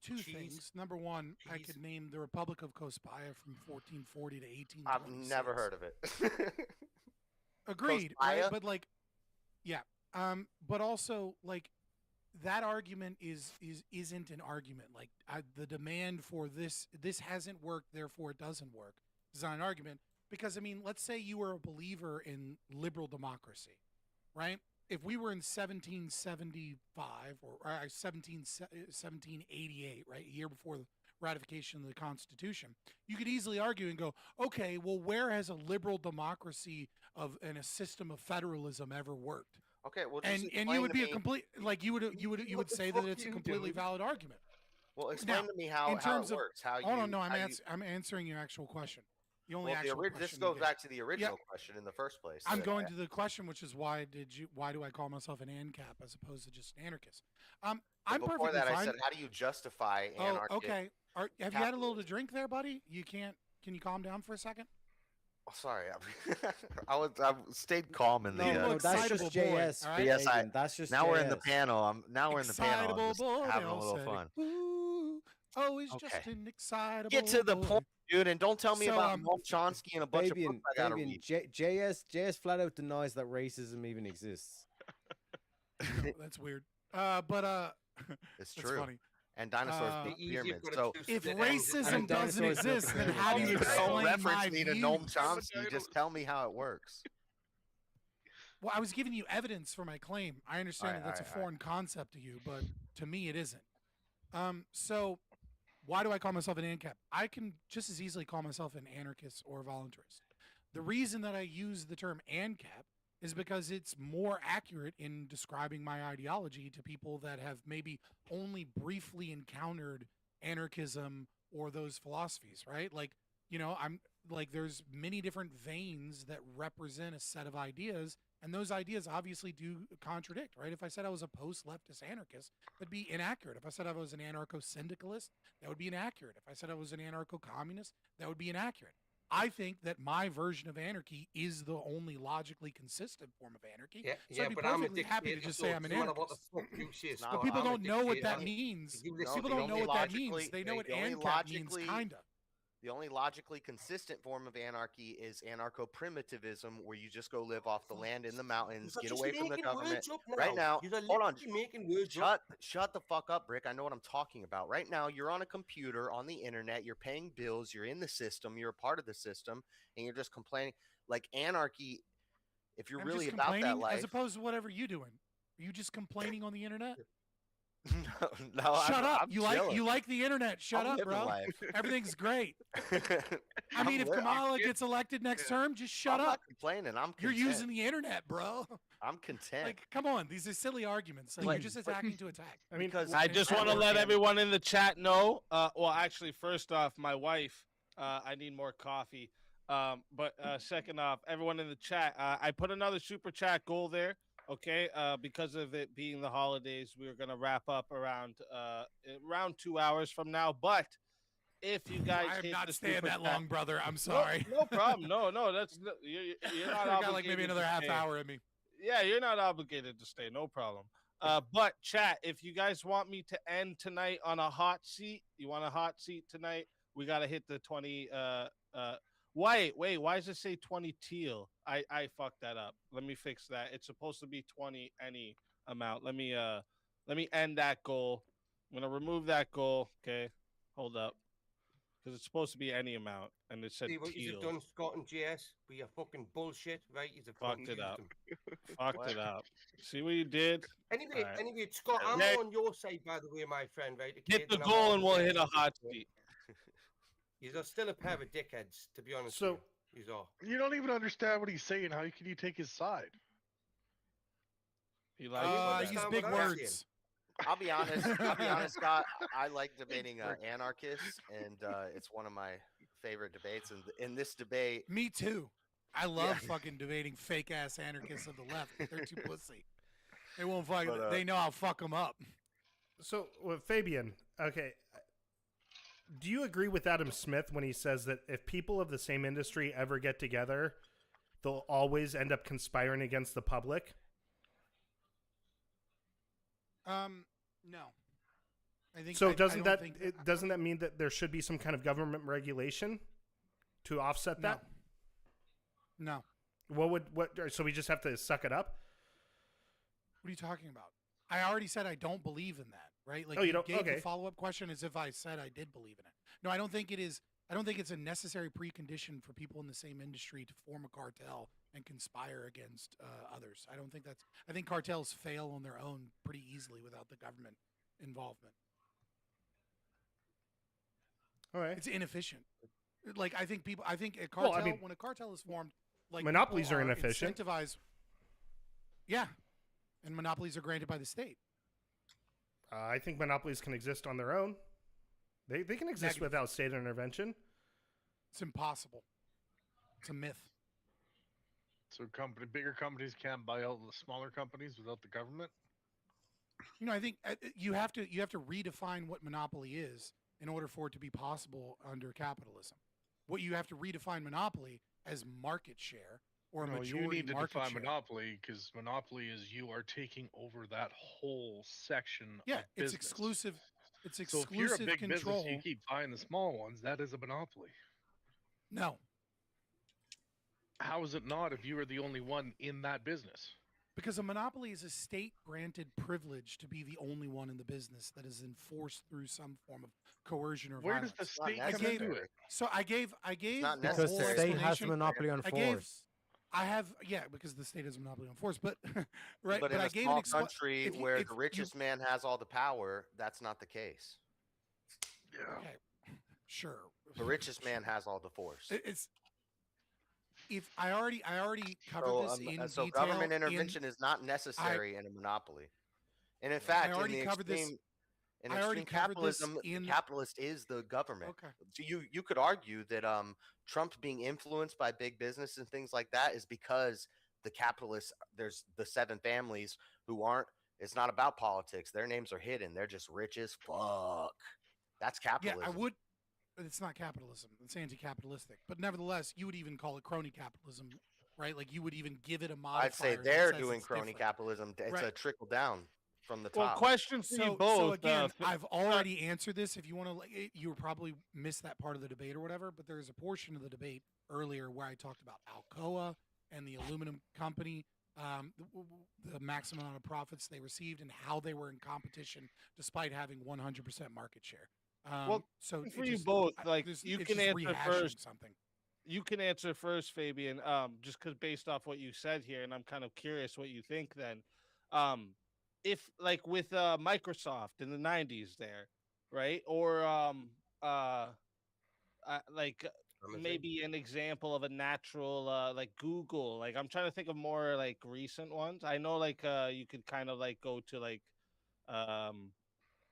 S2: two
S6: Cheese.
S2: things. Number one, I
S6: Cheese.
S2: could name the Republic of Cospaya from 1440 to 1826.
S7: I've never heard of it.
S2: Agreed,
S7: Cospaya?
S2: right? But like, yeah. But also like that argument isn't an argument. Like the demand for this hasn't worked, therefore it doesn't work. It's not an argument because I mean, let's say you were a believer in liberal democracy, right? If we were in 1775 or 1788, right, a year before the ratification of the Constitution, you could easily argue and go, okay, well, where has a liberal democracy and a system of federalism ever worked?
S7: Okay, well, just
S2: And
S7: explain
S2: you would
S7: to
S2: be a
S7: me-
S2: complete like you would
S6: What the
S2: say that
S6: fuck
S2: it's a
S6: you
S2: completely
S6: doing?
S2: valid argument.
S7: Well, explain
S2: Now,
S7: to me how
S2: in terms
S7: it
S2: of-
S7: works. How
S2: Hold
S7: you?
S2: on, no,
S7: how you-
S2: I'm answering your actual question. The only
S7: Well,
S2: actual
S7: this
S2: question
S7: goes
S2: you
S7: back to the original question in the first place.
S2: I'm
S7: that-
S2: going to the question, which is why do I call myself an ANCAP as opposed to just an anarchist? I'm
S7: before
S2: perfectly
S7: that,
S2: fine.
S7: I said, how do you justify
S2: Oh,
S7: anarchy?
S2: okay. Have you had a little to drink there, buddy? You can't. Can you calm down for a second?
S7: Oh, sorry, I stayed calm in the.
S8: No,
S2: You
S8: no,
S2: look
S8: that's
S2: excitable
S8: just
S2: boy,
S8: JS.
S2: all right?
S7: Yes,
S8: Fagan, that's just
S7: now we're in the
S8: JS.
S7: panel. Now we're in the panel. I'm just
S2: Excitable boy,
S7: having
S2: they
S7: a
S2: all
S7: little
S2: said
S7: fun.
S2: it. Ooh, oh, he's just
S7: Okay.
S2: an excitable.
S7: Get to the
S2: boy.
S7: point, dude, and don't tell me
S2: So,
S7: about Noam Chomsky and a bunch of books I gotta read.
S8: JS flat out denies that racism even exists.
S2: No, that's weird. But
S7: It's
S2: that's
S7: true.
S2: funny.
S7: And dinosaurs
S2: Uh,
S7: built
S6: Easier
S7: pyramids.
S6: for the
S7: So
S6: two
S2: If
S6: split ends.
S2: racism
S8: And
S2: doesn't
S8: dinosaurs built
S2: exist,
S8: the
S2: then
S8: pyramids.
S2: how do you
S7: don't
S2: explain
S7: reference
S2: my
S7: me to
S2: views?
S7: Noam Chomsky.
S9: Dinosaurs.
S7: Just tell me how it works.
S2: Well, I was giving you evidence for my claim. I understand
S7: Alright,
S2: that that's
S7: alright,
S2: a foreign concept to you, but to me it isn't. So why do I call myself an ANCAP? I can just as easily call myself an anarchist or a voluntarist. The reason that I use the term ANCAP is because it's more accurate in describing my ideology to people that have maybe only briefly encountered anarchism or those philosophies, right? Like, I'm like, there's many different veins that represent a set of ideas, and those ideas obviously do contradict, right? If I said I was a post-leftist anarchist, that'd be inaccurate. If I said I was an anarcho-syndicalist, that would be inaccurate. If I said I was an anarcho-communist, that would be inaccurate. I think that my version of anarchy is the only logically consistent form of anarchy.
S6: Yeah,
S2: So I'd be
S6: but I'm a
S2: perfectly happy to
S6: dictator,
S2: just
S6: so
S2: say I'm an
S6: no matter what the
S2: anarchist.
S6: fuck you say,
S7: It's not-
S2: But
S6: Scott,
S2: people
S6: I'm a
S2: don't know what that
S6: dictator.
S2: means.
S6: You
S7: No,
S6: listen
S2: People
S7: the
S2: don't know
S7: only
S2: what that means.
S7: logically-
S2: They know what
S7: the only
S2: ANCAP means,
S7: logically-
S2: kinda.
S7: The only logically consistent form of anarchy is anarcho-primitivism, where you just go live off the land in the mountains,
S6: You're
S7: get
S6: just
S7: away from the
S6: making
S7: government.
S6: words up
S7: Right now,
S6: You're
S7: hold on.
S6: literally making words up.
S7: Shut the fuck up, Brick. I know what I'm talking about. Right now, you're on a computer, on the internet, you're paying bills, you're in the system, you're a part of the system, and you're just complaining. Like anarchy, if you're
S2: I'm
S7: really
S2: just
S7: about that
S2: complaining
S7: life.
S2: as opposed to whatever you doing. Are you just complaining on the internet?
S7: No,
S2: Shut up.
S7: I'm
S2: You
S7: chilling.
S2: like the internet. Shut
S7: I'm
S2: up,
S7: living
S2: bro.
S7: life.
S2: Everything's great. I
S7: I'm
S2: mean, if
S7: li- I'm
S2: Kamala
S9: kid-
S2: gets elected next term, just shut
S7: I'm
S2: up.
S7: not complaining. I'm
S2: You're
S7: content.
S2: using the internet, bro.
S7: I'm content.
S2: Like, come on. These are silly arguments. Like,
S7: Like,
S2: you're just attacking to attack.
S5: I mean,
S7: because
S3: I just want to let
S7: networking-
S3: everyone in the chat know. Well, actually, first off, my wife. I need more coffee. But second off, everyone in the chat. I put another super chat goal there. Okay. Because of it being the holidays, we're gonna wrap up around 2 hours from now. But if you guys
S2: I am
S3: hit
S2: not
S3: the
S2: staying
S3: super
S2: that
S3: chat-
S2: long, brother. I'm
S3: No-
S2: sorry.
S3: No, problem. No, that's you're not
S2: I got like maybe
S3: obligated
S2: another
S3: to
S2: half
S3: stay.
S2: hour in me.
S3: Yeah, you're not obligated to stay. No problem. But chat, if you guys want me to end tonight on a hot seat, you want a hot seat tonight? We gotta hit the 20. Wait. Why does it say 20 teal? I fucked that up. Let me fix that. It's supposed to be 20 any amount. Let me end that goal. I'm gonna remove that goal. Okay, hold up, because it's supposed to be any amount, and it said
S6: See what you've
S3: teal.
S6: done, Scott and JS, with your fucking bullshit, right? You've
S3: Fucked it
S6: used
S3: up.
S6: them.
S3: Fucked it up. See what you did?
S6: Anyway,
S3: Alright.
S6: anyway, Scott, I'm
S3: Yeah.
S6: on your side, by the way, my friend, right?
S3: Hit the
S6: I'm
S3: goal
S6: on
S3: and we'll
S6: your
S3: hit a
S6: side.
S3: hot seat.
S6: You're still a pair of dickheads, to be honest.
S5: So-
S6: with you. Yous are.
S10: You don't even understand what he's saying. How can you take his side?
S3: He likes
S6: understand
S2: Use
S6: what
S2: big
S6: I'm
S2: words.
S7: I'll be honest, Scott. I like debating anarchists, and it's one of my favorite debates. And in this debate,
S2: Me too. I love
S7: Yeah.
S2: fucking debating fake ass anarchists of the left. They're too pussy. They won't fuck.
S7: But,
S2: They know I'll fuck them up.
S5: So, Fabian, okay, do you agree with Adam Smith when he says that if people of the same industry ever get together, they'll always end up conspiring against the public?
S2: No. I think
S5: So
S2: I
S5: doesn't
S2: don't
S5: that
S2: think
S5: doesn't that mean that there should be some kind of government regulation to offset that?
S2: No.
S5: So we just have to suck it up?
S2: What are you talking about? I already said I don't believe in that, right? Like
S5: Oh, you don't-
S2: gave
S5: okay.
S2: the follow-up question as if I said I did believe in it. No, I don't think it is. I don't think it's a necessary precondition for people in the same industry to form a cartel and conspire against others. I don't think that's. I think cartels fail on their own pretty easily without the government involvement.
S5: All right.
S2: It's inefficient. Like I think people. I think a cartel.
S5: Well, I mean,
S2: when a cartel is formed, like
S5: monopolies
S2: people
S5: are inefficient.
S2: Incentivized. Yeah, and monopolies are granted by the state.
S5: I think monopolies can exist on their own. They can exist
S2: Negative.
S5: without state intervention.
S2: It's impossible. It's a myth.
S10: So bigger companies can't buy out the smaller companies without the government.
S2: You know, I think you have to redefine what monopoly is in order for it to be possible under capitalism. What you have to redefine monopoly as market share or a
S10: No,
S2: majority
S10: you need to
S2: market
S10: define
S2: share.
S10: monopoly because monopoly is you are taking over that whole section.
S2: Yeah,
S10: of
S2: it's
S10: business.
S2: exclusive. It's
S10: So
S2: exclusive
S10: if you're a big
S2: control.
S10: business, you keep buying the small ones. That is a monopoly.
S2: No,
S10: How is it not if you are the only one in that business?
S2: because a monopoly is a state-granted privilege to be the only one in the business that is enforced through some form of coercion or
S10: Where
S2: violence.
S10: does the
S7: not
S10: state come
S7: necessary.
S10: into it?
S2: So I gave
S7: not
S2: the
S8: Because
S2: whole
S8: the
S7: necessary.
S8: state has a
S2: explanation.
S8: monopoly on
S2: I gave-
S8: force.
S2: I have because the state has a monopoly on force, but right.
S7: But in
S2: I
S7: a
S2: gave
S7: small
S2: an
S7: country
S2: if you-
S7: where
S2: if
S7: the
S2: you-
S7: richest man has all the power, that's not the case.
S10: Yeah.
S2: Okay, sure.
S7: The richest man has all the force.
S2: It's if I already covered
S7: So,
S2: this in
S7: so
S2: detail.
S7: government intervention is not necessary in a monopoly. And in fact, in
S2: already
S7: the
S2: covered this-
S7: extreme, in
S2: I already
S7: extreme
S2: covered this
S7: capitalism,
S2: in-
S7: the capitalist is the government.
S2: Okay.
S7: So you could argue that Trump being influenced by big business and things like that is because the capitalists, there's the 7 families who aren't. It's not about politics. Their names are hidden. They're just rich as fuck. That's capitalism.
S2: Yeah, I would. But it's not capitalism. It's anti-capitalistic. But nevertheless, you would even call it crony capitalism, right? Like you would even give it a modifier.
S7: I'd say
S2: that
S7: they're
S2: says
S7: doing
S2: it's
S7: crony
S2: different.
S7: capitalism. It's a
S2: Right.
S7: trickle down. from the
S3: Well,
S7: top.
S3: question for you
S2: So
S3: both.
S2: again, I've already answered this. If you want to, you were probably missed that part of the debate or whatever. But there's a portion of the debate earlier where I talked about Alcoa and the aluminum company, the maximum amount of profits they received, and how they were in competition despite having 100% market share.
S3: Well,
S2: So
S3: for
S2: it
S3: you
S2: just,
S3: both,
S2: I-
S3: like
S2: there's-
S3: you
S2: it's
S3: can
S2: just
S3: answer
S2: rehashing
S3: first.
S2: something.
S3: You can answer first, Fabian. Just because based off what you said here, and I'm kind of curious what you think. Then, if like with Microsoft in the '90s, there, right, or like
S7: Amazon.
S3: maybe an example of a natural like Google. Like I'm trying to think of more like recent ones. I know like you could kind of like go to like um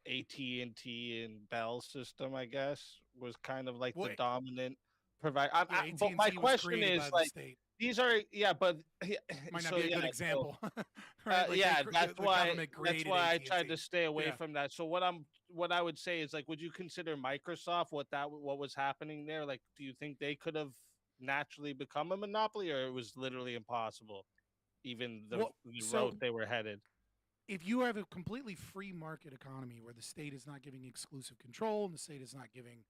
S3: AT&T and Bell system, I guess, was kind of like the
S2: Well,
S3: dominant provider.
S2: yeah,
S3: But my
S2: AT&T was
S3: question
S2: created by
S3: is
S2: the
S3: like
S2: state.
S3: these are but
S2: Might not
S3: so
S2: be a
S3: yeah,
S2: good
S3: so,
S2: example, right? Like
S3: yeah,
S2: the government
S3: that's
S2: created
S3: why I
S2: AT&T.
S3: tried to stay away
S2: Yeah.
S3: from that. So what I would say is like, would you consider Microsoft what was happening there? Like, do you think they could have naturally become a monopoly, or it was literally impossible, even
S2: Well,
S3: the
S2: so
S3: route they were headed?
S2: if you have a completely free market economy where the state is not giving exclusive control and the state is not giving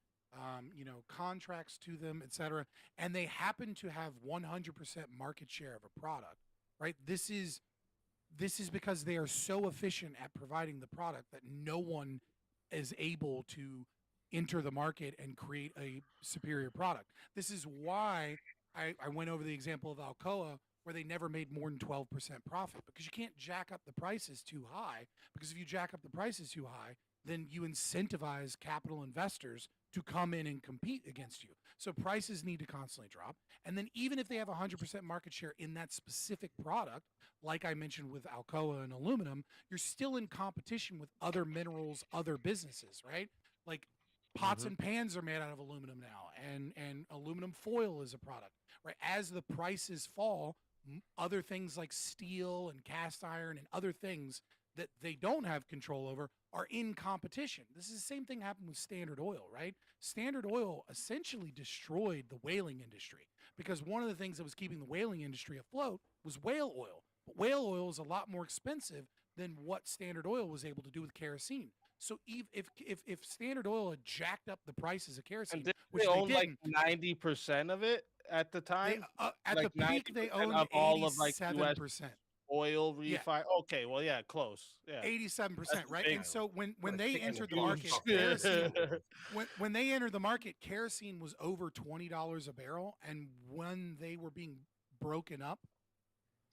S2: contracts to them, et cetera, and they happen to have 100% market share of a product, right? This is because they are so efficient at providing the product that no one is able to enter the market and create a superior product. This is why I went over the example of Alcoa, where they never made more than 12% profit, because you can't jack up the prices too high. Because if you jack up the prices too high, then you incentivize capital investors to come in and compete against you. So prices need to constantly drop. And then even if they have 100% market share in that specific product, like I mentioned with Alcoa and aluminum, you're still in competition with other minerals, other businesses, right? Like pots and pans are made out of aluminum now, and aluminum foil is a product, right? As the prices fall, other things like steel and cast iron and other things that they don't have control over are in competition. This is the same thing happened with Standard Oil, right? Standard Oil essentially destroyed the whaling industry because one of the things that was keeping the whaling industry afloat was whale oil. But whale oil is a lot more expensive than what Standard Oil was able to do with kerosene. So if Standard Oil had jacked up the prices of kerosene,
S3: And did
S2: which
S3: they
S2: they
S3: own like
S2: didn't,
S3: 90% of it at the
S2: they
S3: time?
S2: at
S3: Like
S2: the peak they
S3: 90%
S2: owned
S3: of all of like
S2: 87%.
S3: US oil
S2: Yeah.
S3: refi. Okay, well, yeah, close. Yeah.
S2: 87%, right?
S3: big.
S2: And so when
S6: What a
S2: they
S6: kick in the
S2: entered the
S6: balls.
S2: market, kerosene when they entered the market, kerosene was over $20 a barrel, and when they were being broken up,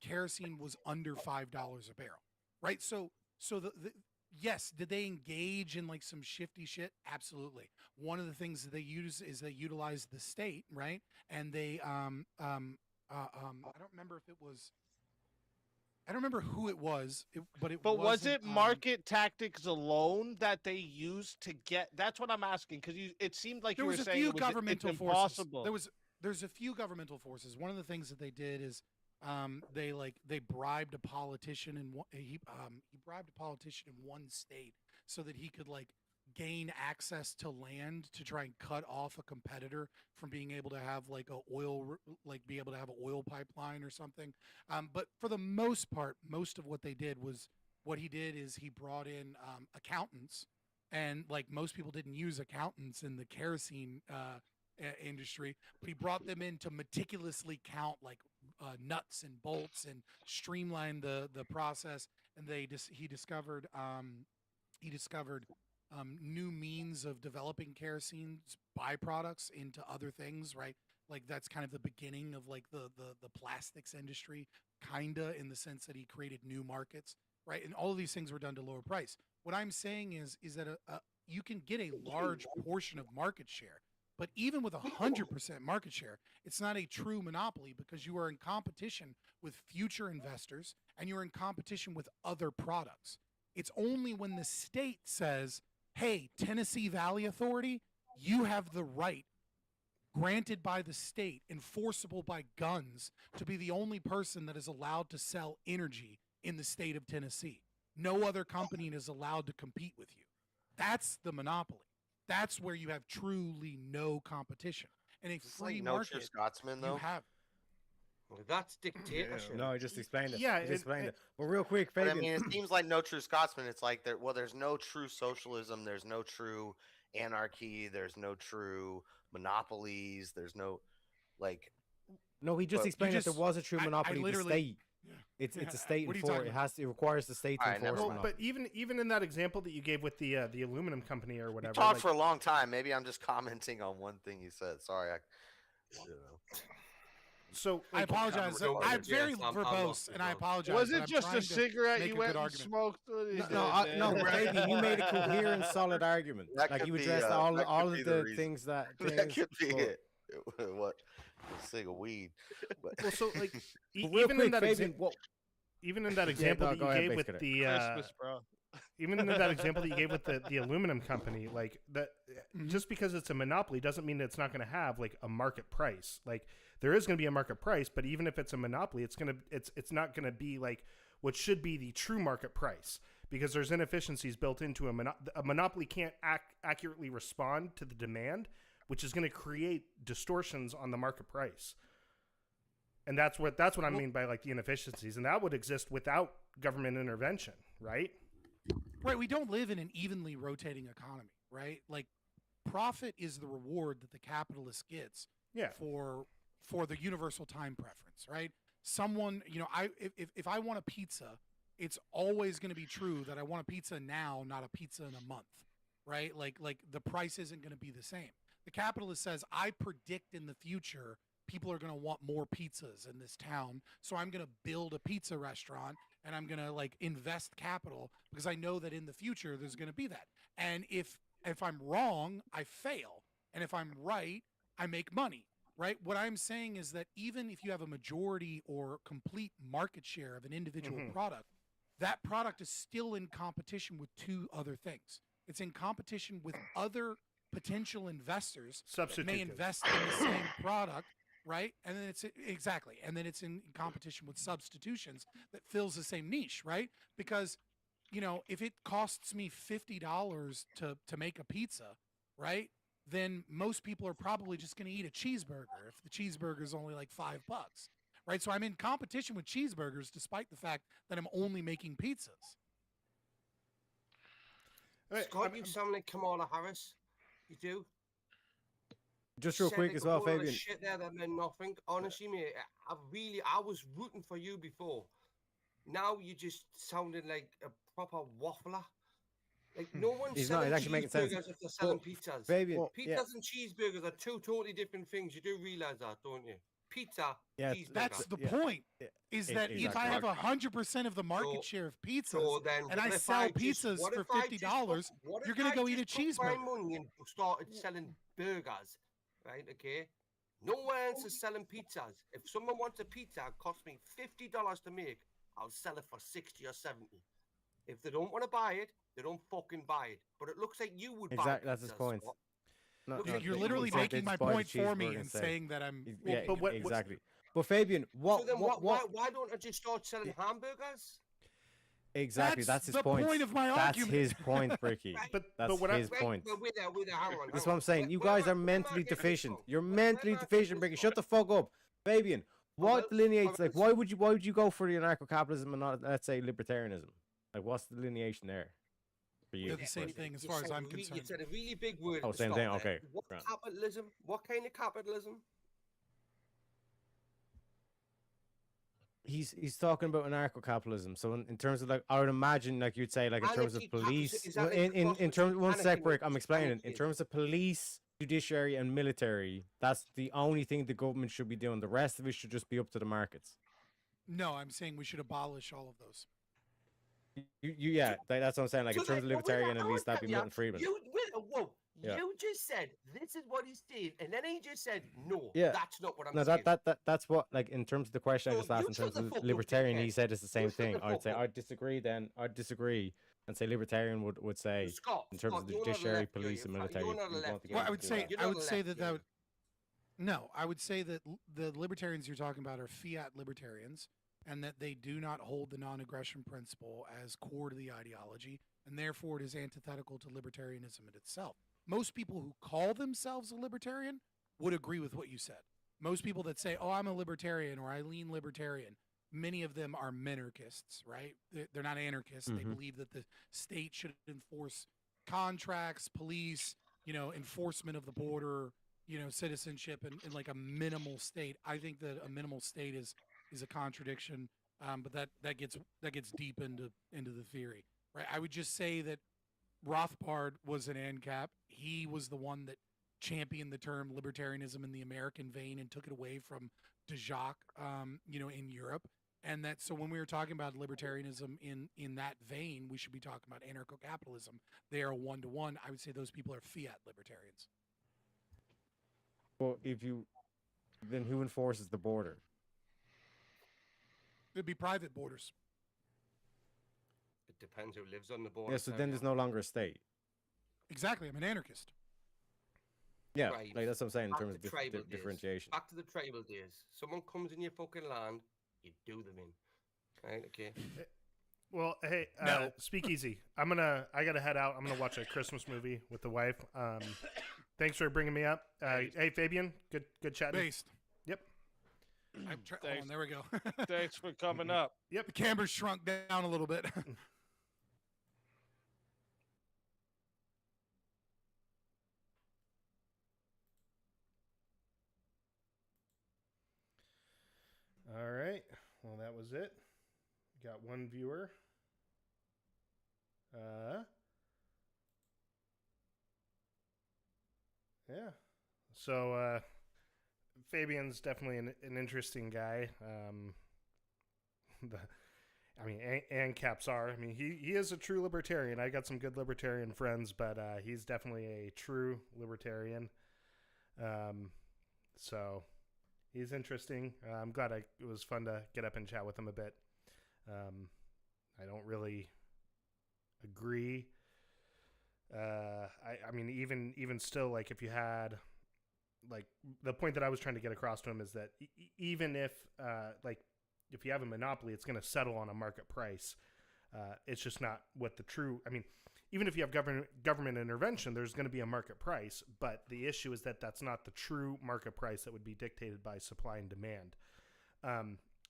S2: kerosene was under $5 a barrel, right? So the yes, did they engage in like some shifty shit? Absolutely. One of the things that they use is they utilize the state, right? And they I don't remember if it was. I don't remember who it was, but it
S3: But was
S2: wasn't,
S3: it market tactics alone that they used to get? That's what I'm asking because it seemed like
S2: there
S3: you were
S2: was a
S3: saying
S2: few
S3: it's
S2: governmental forces.
S3: impossible.
S2: There's a few governmental forces. One of the things that they did is they bribed a politician and he bribed a politician in one state so that he could like gain access to land to try and cut off a competitor from being able to have like be able to have an oil pipeline or something. But for the most part, most of what they did was what he did is he brought in accountants, and like most people didn't use accountants in the kerosene industry, but he brought them in to meticulously count like nuts and bolts and streamline the process. And he discovered new means of developing kerosene's byproducts into other things, right? Like that's kind of the beginning of like the plastics industry, kinda, in the sense that he created new markets, right? And all of these things were done to lower price. What I'm saying is that you can get a large portion of market share, but even with 100% market share, it's not a true monopoly because you are in competition with future investors and you're in competition with other products. It's only when the state says, hey, Tennessee Valley Authority, you have the right granted by the state, enforceable by guns, to be the only person that is allowed to sell energy in the state of Tennessee. No other company is allowed to compete with you. That's the monopoly. That's where you have truly no competition. In a
S7: It's
S2: free
S7: like no
S2: market,
S7: true Scotsman
S2: you
S7: though.
S2: have.
S6: Well, that's dictatorship.
S8: No, I just explained it.
S5: Yeah,
S8: I just explained
S5: and-
S8: it. But real quick,
S7: But I
S8: Fabian.
S7: mean, it seems like no true Scotsman. It's like there's no true socialism. There's no true anarchy. There's no true monopolies. There's no like.
S8: No, he just
S7: But-
S8: explained that there
S2: just-
S8: was a true
S2: I
S8: monopoly of the
S2: literally-
S8: state.
S2: Yeah.
S8: It's a
S2: Yeah,
S8: state
S2: what are you
S8: enforce.
S2: talking
S8: It requires the state to
S7: Alright, never
S8: enforce.
S7: mind.
S8: it.
S5: Well, but even in that example that you gave with the aluminum company or
S7: We
S5: whatever,
S7: talked
S5: like-
S7: for a long time. Maybe I'm just commenting on one thing you said. Sorry, you know.
S5: so
S2: I
S5: like,
S2: apologize.
S6: Don't worry,
S2: I'm very
S6: Jess, I'm
S2: verbose,
S6: lost as
S2: and I
S6: well.
S2: apologize.
S3: Was
S2: but
S3: it
S2: I'm
S3: just
S2: trying
S3: a
S2: to
S3: cigarette
S2: make
S3: you
S2: a
S3: went
S2: good
S3: and
S2: argument.
S3: smoked? What is
S8: No,
S3: it,
S8: no,
S3: man?
S8: Fabian, you made a coherent, solid argument.
S7: That
S8: Like
S7: could
S8: you
S7: be,
S8: addressed
S7: that
S8: all
S7: could
S8: of
S7: be
S8: the
S7: the reason.
S8: things that.
S7: That could be
S8: but-
S7: it. What? A cig of weed. But
S5: well, so like
S8: but real
S5: even
S8: quick,
S5: in that
S8: Fabian,
S5: example, even in that example
S8: no,
S5: that
S8: go
S5: you
S8: ahead,
S5: gave with
S8: basically.
S5: the
S3: Christmas, bro.
S5: even in that example that you gave with the aluminum company, like that, just because it's a monopoly doesn't mean that it's not going to have like a market price. Like there is going to be a market price, but even if it's a monopoly, it's not going to be like what should be the true market price because there's inefficiencies built into a monopoly can't accurately respond to the demand, which is going to create distortions on the market price. And that's what I mean by like the inefficiencies, and that would exist without government intervention, right?
S2: Right, we don't live in an evenly rotating economy, right? Like profit is the reward that the capitalist gets
S5: Yeah.
S2: for the universal time preference, right? Someone, if I want a pizza, it's always going to be true that I want a pizza now, not a pizza in a month, right? Like the price isn't going to be the same. The capitalist says, I predict in the future people are going to want more pizzas in this town, so I'm going to build a pizza restaurant and I'm going to like invest capital because I know that in the future there's going to be that. And if I'm wrong, I fail. And if I'm right, I make money, right? What I'm saying is that even if you have a majority or complete market share of an individual product, that product is still in competition with two other things. It's in competition with other potential investors that may
S5: Substitute.
S2: invest in the same product, right? And then it's in competition with substitutions that fills the same niche, right? Because if it costs me $50 to make a pizza, right? Then most people are probably just going to eat a cheeseburger if the cheeseburger is only like $5, right? So I'm in competition with cheeseburgers despite the fact that I'm only making pizzas.
S6: Scott, you sound like Kamala Harris. You do.
S8: Just real
S6: Said
S8: quick
S6: like
S8: as
S6: a
S8: well,
S6: whole lot of
S8: Fabian.
S6: Shit there that meant nothing. Honestly, mate, I was rooting for you before. Now you just sounded like a proper waffler. Like no one's
S8: He's not,
S6: selling
S8: he's actually making sense.
S6: cheeseburgers if they're selling
S8: Well,
S6: pizzas.
S8: Fabian,
S6: Pizzas
S8: yeah.
S6: and cheeseburgers are two totally different things. You do realize that, don't you? Pizza,
S8: Yeah,
S6: cheeseburger.
S2: That's the
S8: Yeah.
S2: point.
S8: Yeah,
S2: Is that if I
S8: exactly.
S2: have 100% of the market
S6: So-
S2: share of pizzas
S6: So then,
S2: and I
S6: what if
S2: sell
S6: just-
S2: pizzas
S6: what
S2: for
S6: if I just
S2: $50,
S6: put- what
S2: you're
S6: if
S2: gonna
S6: I
S2: go eat a
S6: just put my
S2: cheeseburger.
S6: money and started selling burgers, right? Okay. No one else is selling pizzas. If someone wants a pizza, it costs me $50 to make. I'll sell it for 60 or 70. If they don't want to buy it, they don't fucking buy it. But it looks like you would buy
S8: Exactly, that's his
S6: pizzas,
S8: point.
S6: Scott.
S8: No,
S6: Look,
S8: no,
S6: you're
S2: You're
S8: he
S2: literally
S8: said they
S2: making my
S8: just buy the
S2: point for me
S8: cheeseburger
S2: and
S8: say-
S2: saying that I'm.
S8: Yeah,
S5: but what-
S8: exactly. But Fabian, what?
S6: So then
S8: what?
S6: why don't I just start selling hamburgers?
S8: Exactly, that's his
S2: the
S8: point.
S2: point of my
S8: That's
S2: argument.
S8: his point, Bricky.
S5: But
S8: That's
S5: what I,
S8: his point.
S6: Wait there, hang on.
S8: That's what I'm saying. You guys are mentally deficient. You're mentally
S6: Where am I
S8: deficient,
S6: getting
S8: Bricky.
S6: this
S8: Shut the fuck up, Fabian. What
S6: well,
S8: delineates
S6: well,
S8: like why would you go for the anarcho-capitalism and not, let's say, libertarianism? Like, what's the delineation there for you?
S2: They're the same
S8: personally?
S2: thing as
S6: You
S2: far
S6: said
S2: as
S6: a
S2: I'm
S6: really-
S2: concerned.
S6: You said a really big word.
S8: Oh,
S6: at the
S8: same
S6: start
S8: thing,
S6: there.
S8: okay,
S6: What
S8: right.
S6: capitalism? What kind of capitalism?
S8: He's talking about anarcho-capitalism. So in terms of like, I would imagine like you'd say like in terms of
S6: Anarchy,
S8: police.
S6: is that
S8: Well,
S6: like
S8: in
S6: cross
S8: terms
S6: between
S8: one sec,
S6: anarchy
S8: break.
S6: and
S8: I'm explaining. In
S6: anarchy?
S8: terms of police, judiciary, and military, that's the only thing the government should be doing. The rest of it should just be up to the markets.
S2: No, I'm saying we should abolish all of those.
S8: Yeah, that's what I'm saying. Like in
S6: So
S8: terms of
S6: then, wait,
S8: libertarian,
S6: I
S8: at
S6: want
S8: least that'd
S6: to
S8: be
S6: tell
S8: Milton Friedman.
S6: Whoa.
S8: Yeah.
S6: You just said this is what he's saying, and then he just said no.
S8: Yeah.
S6: That's not what I'm
S8: No,
S6: saying.
S8: that's what like in terms of the question I
S6: So
S8: just asked
S6: you
S8: in
S6: shut
S8: terms
S6: the
S8: of
S6: fuck up,
S8: libertarian, he
S6: dickhead.
S8: said it's the same
S6: You shut
S8: thing.
S6: the
S8: I'd
S6: fuck
S8: say
S6: up.
S8: I'd disagree. Then I'd disagree and say libertarian would say
S6: Scott,
S8: in terms
S6: Scott,
S8: of the
S6: you're not a
S8: judiciary,
S6: left,
S8: police, and
S6: you're
S8: military.
S6: not a
S8: you'd want
S6: left,
S8: the
S6: you're
S2: Well,
S8: government
S2: I would
S8: to do
S2: say
S8: that.
S6: You're
S2: I
S6: not
S2: would
S6: a
S2: say
S6: left,
S2: that
S6: you're-
S2: would. No, I would say that the libertarians you're talking about are fiat libertarians, and that they do not hold the non-aggression principle as core to the ideology, and therefore it is antithetical to libertarianism in itself. Most people who call themselves a libertarian would agree with what you said. most people that say, "Oh, I'm a libertarian" or "I lean libertarian," many of them are minarchists, right? They're not anarchists. They believe that the state should enforce contracts, police, enforcement of the border, citizenship, and like a minimal state. I think that a minimal state is a contradiction, but that gets deep into the theory, right? I would just say that Rothbard was an ANCAP. He was the one that championed the term libertarianism in the American vein and took it away from de Jacques, in Europe. And that, so when we were talking about libertarianism in that vein, we should be talking about anarcho-capitalism. They are one-to-one. I would say those people are fiat libertarians.
S8: Well, then who enforces the border?
S2: It'd be private borders.
S6: It depends who lives on the border.
S8: Yeah, so then there's no longer a state.
S2: Exactly. I'm an anarchist.
S8: Yeah,
S6: Tribes.
S8: like that's what I'm saying in
S6: Back
S8: terms
S6: to
S8: of
S6: tribal days.
S8: differentiation.
S6: Back to the tribal days. Someone comes in your fucking land, you do them in. Right? Okay.
S5: Well, hey,
S2: No.
S5: SpeakEazy. I gotta head out. I'm gonna watch a Christmas movie with the wife. Thanks for bringing me up. Hey, Fabian, good chatting.
S2: Based.
S5: Yep.
S2: Hold on, there we go.
S3: Thanks for coming up.
S5: Yep.
S2: The camera's shrunk down a little bit.
S5: All right. Well, that was it. Got one viewer. Yeah. So Fabian's definitely an interesting guy. ANCAPs are. I mean, he is a true libertarian. I got some good libertarian friends, but he's definitely a true libertarian. So he's interesting. I'm glad it was fun to get up and chat with him a bit. I don't really agree. I mean, even still, like, if you had, like, the point that I was trying to get across to him is that even if, if you have a monopoly, it's going to settle on a market price. It's just not what the true, I mean, even if you have government intervention, there's going to be a market price, but the issue is that that's not the true market price that would be dictated by supply and demand.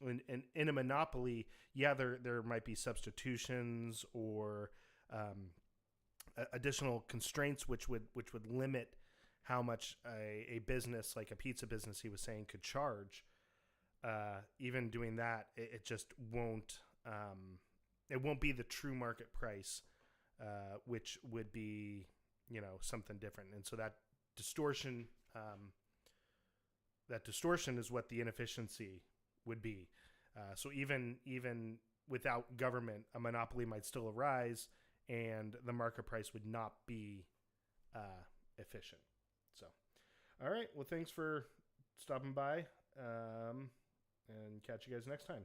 S5: In a monopoly, yeah, there might be substitutions or additional constraints which would limit how much a business like a pizza business, he was saying, could charge. Even doing that, it just won't. It won't be the true market price, which would be, something different. And so that distortion is what the inefficiency would be. So even without government, a monopoly might still arise, and the market price would not be efficient. So, all right. Well, thanks for stopping by, and catch you guys next time.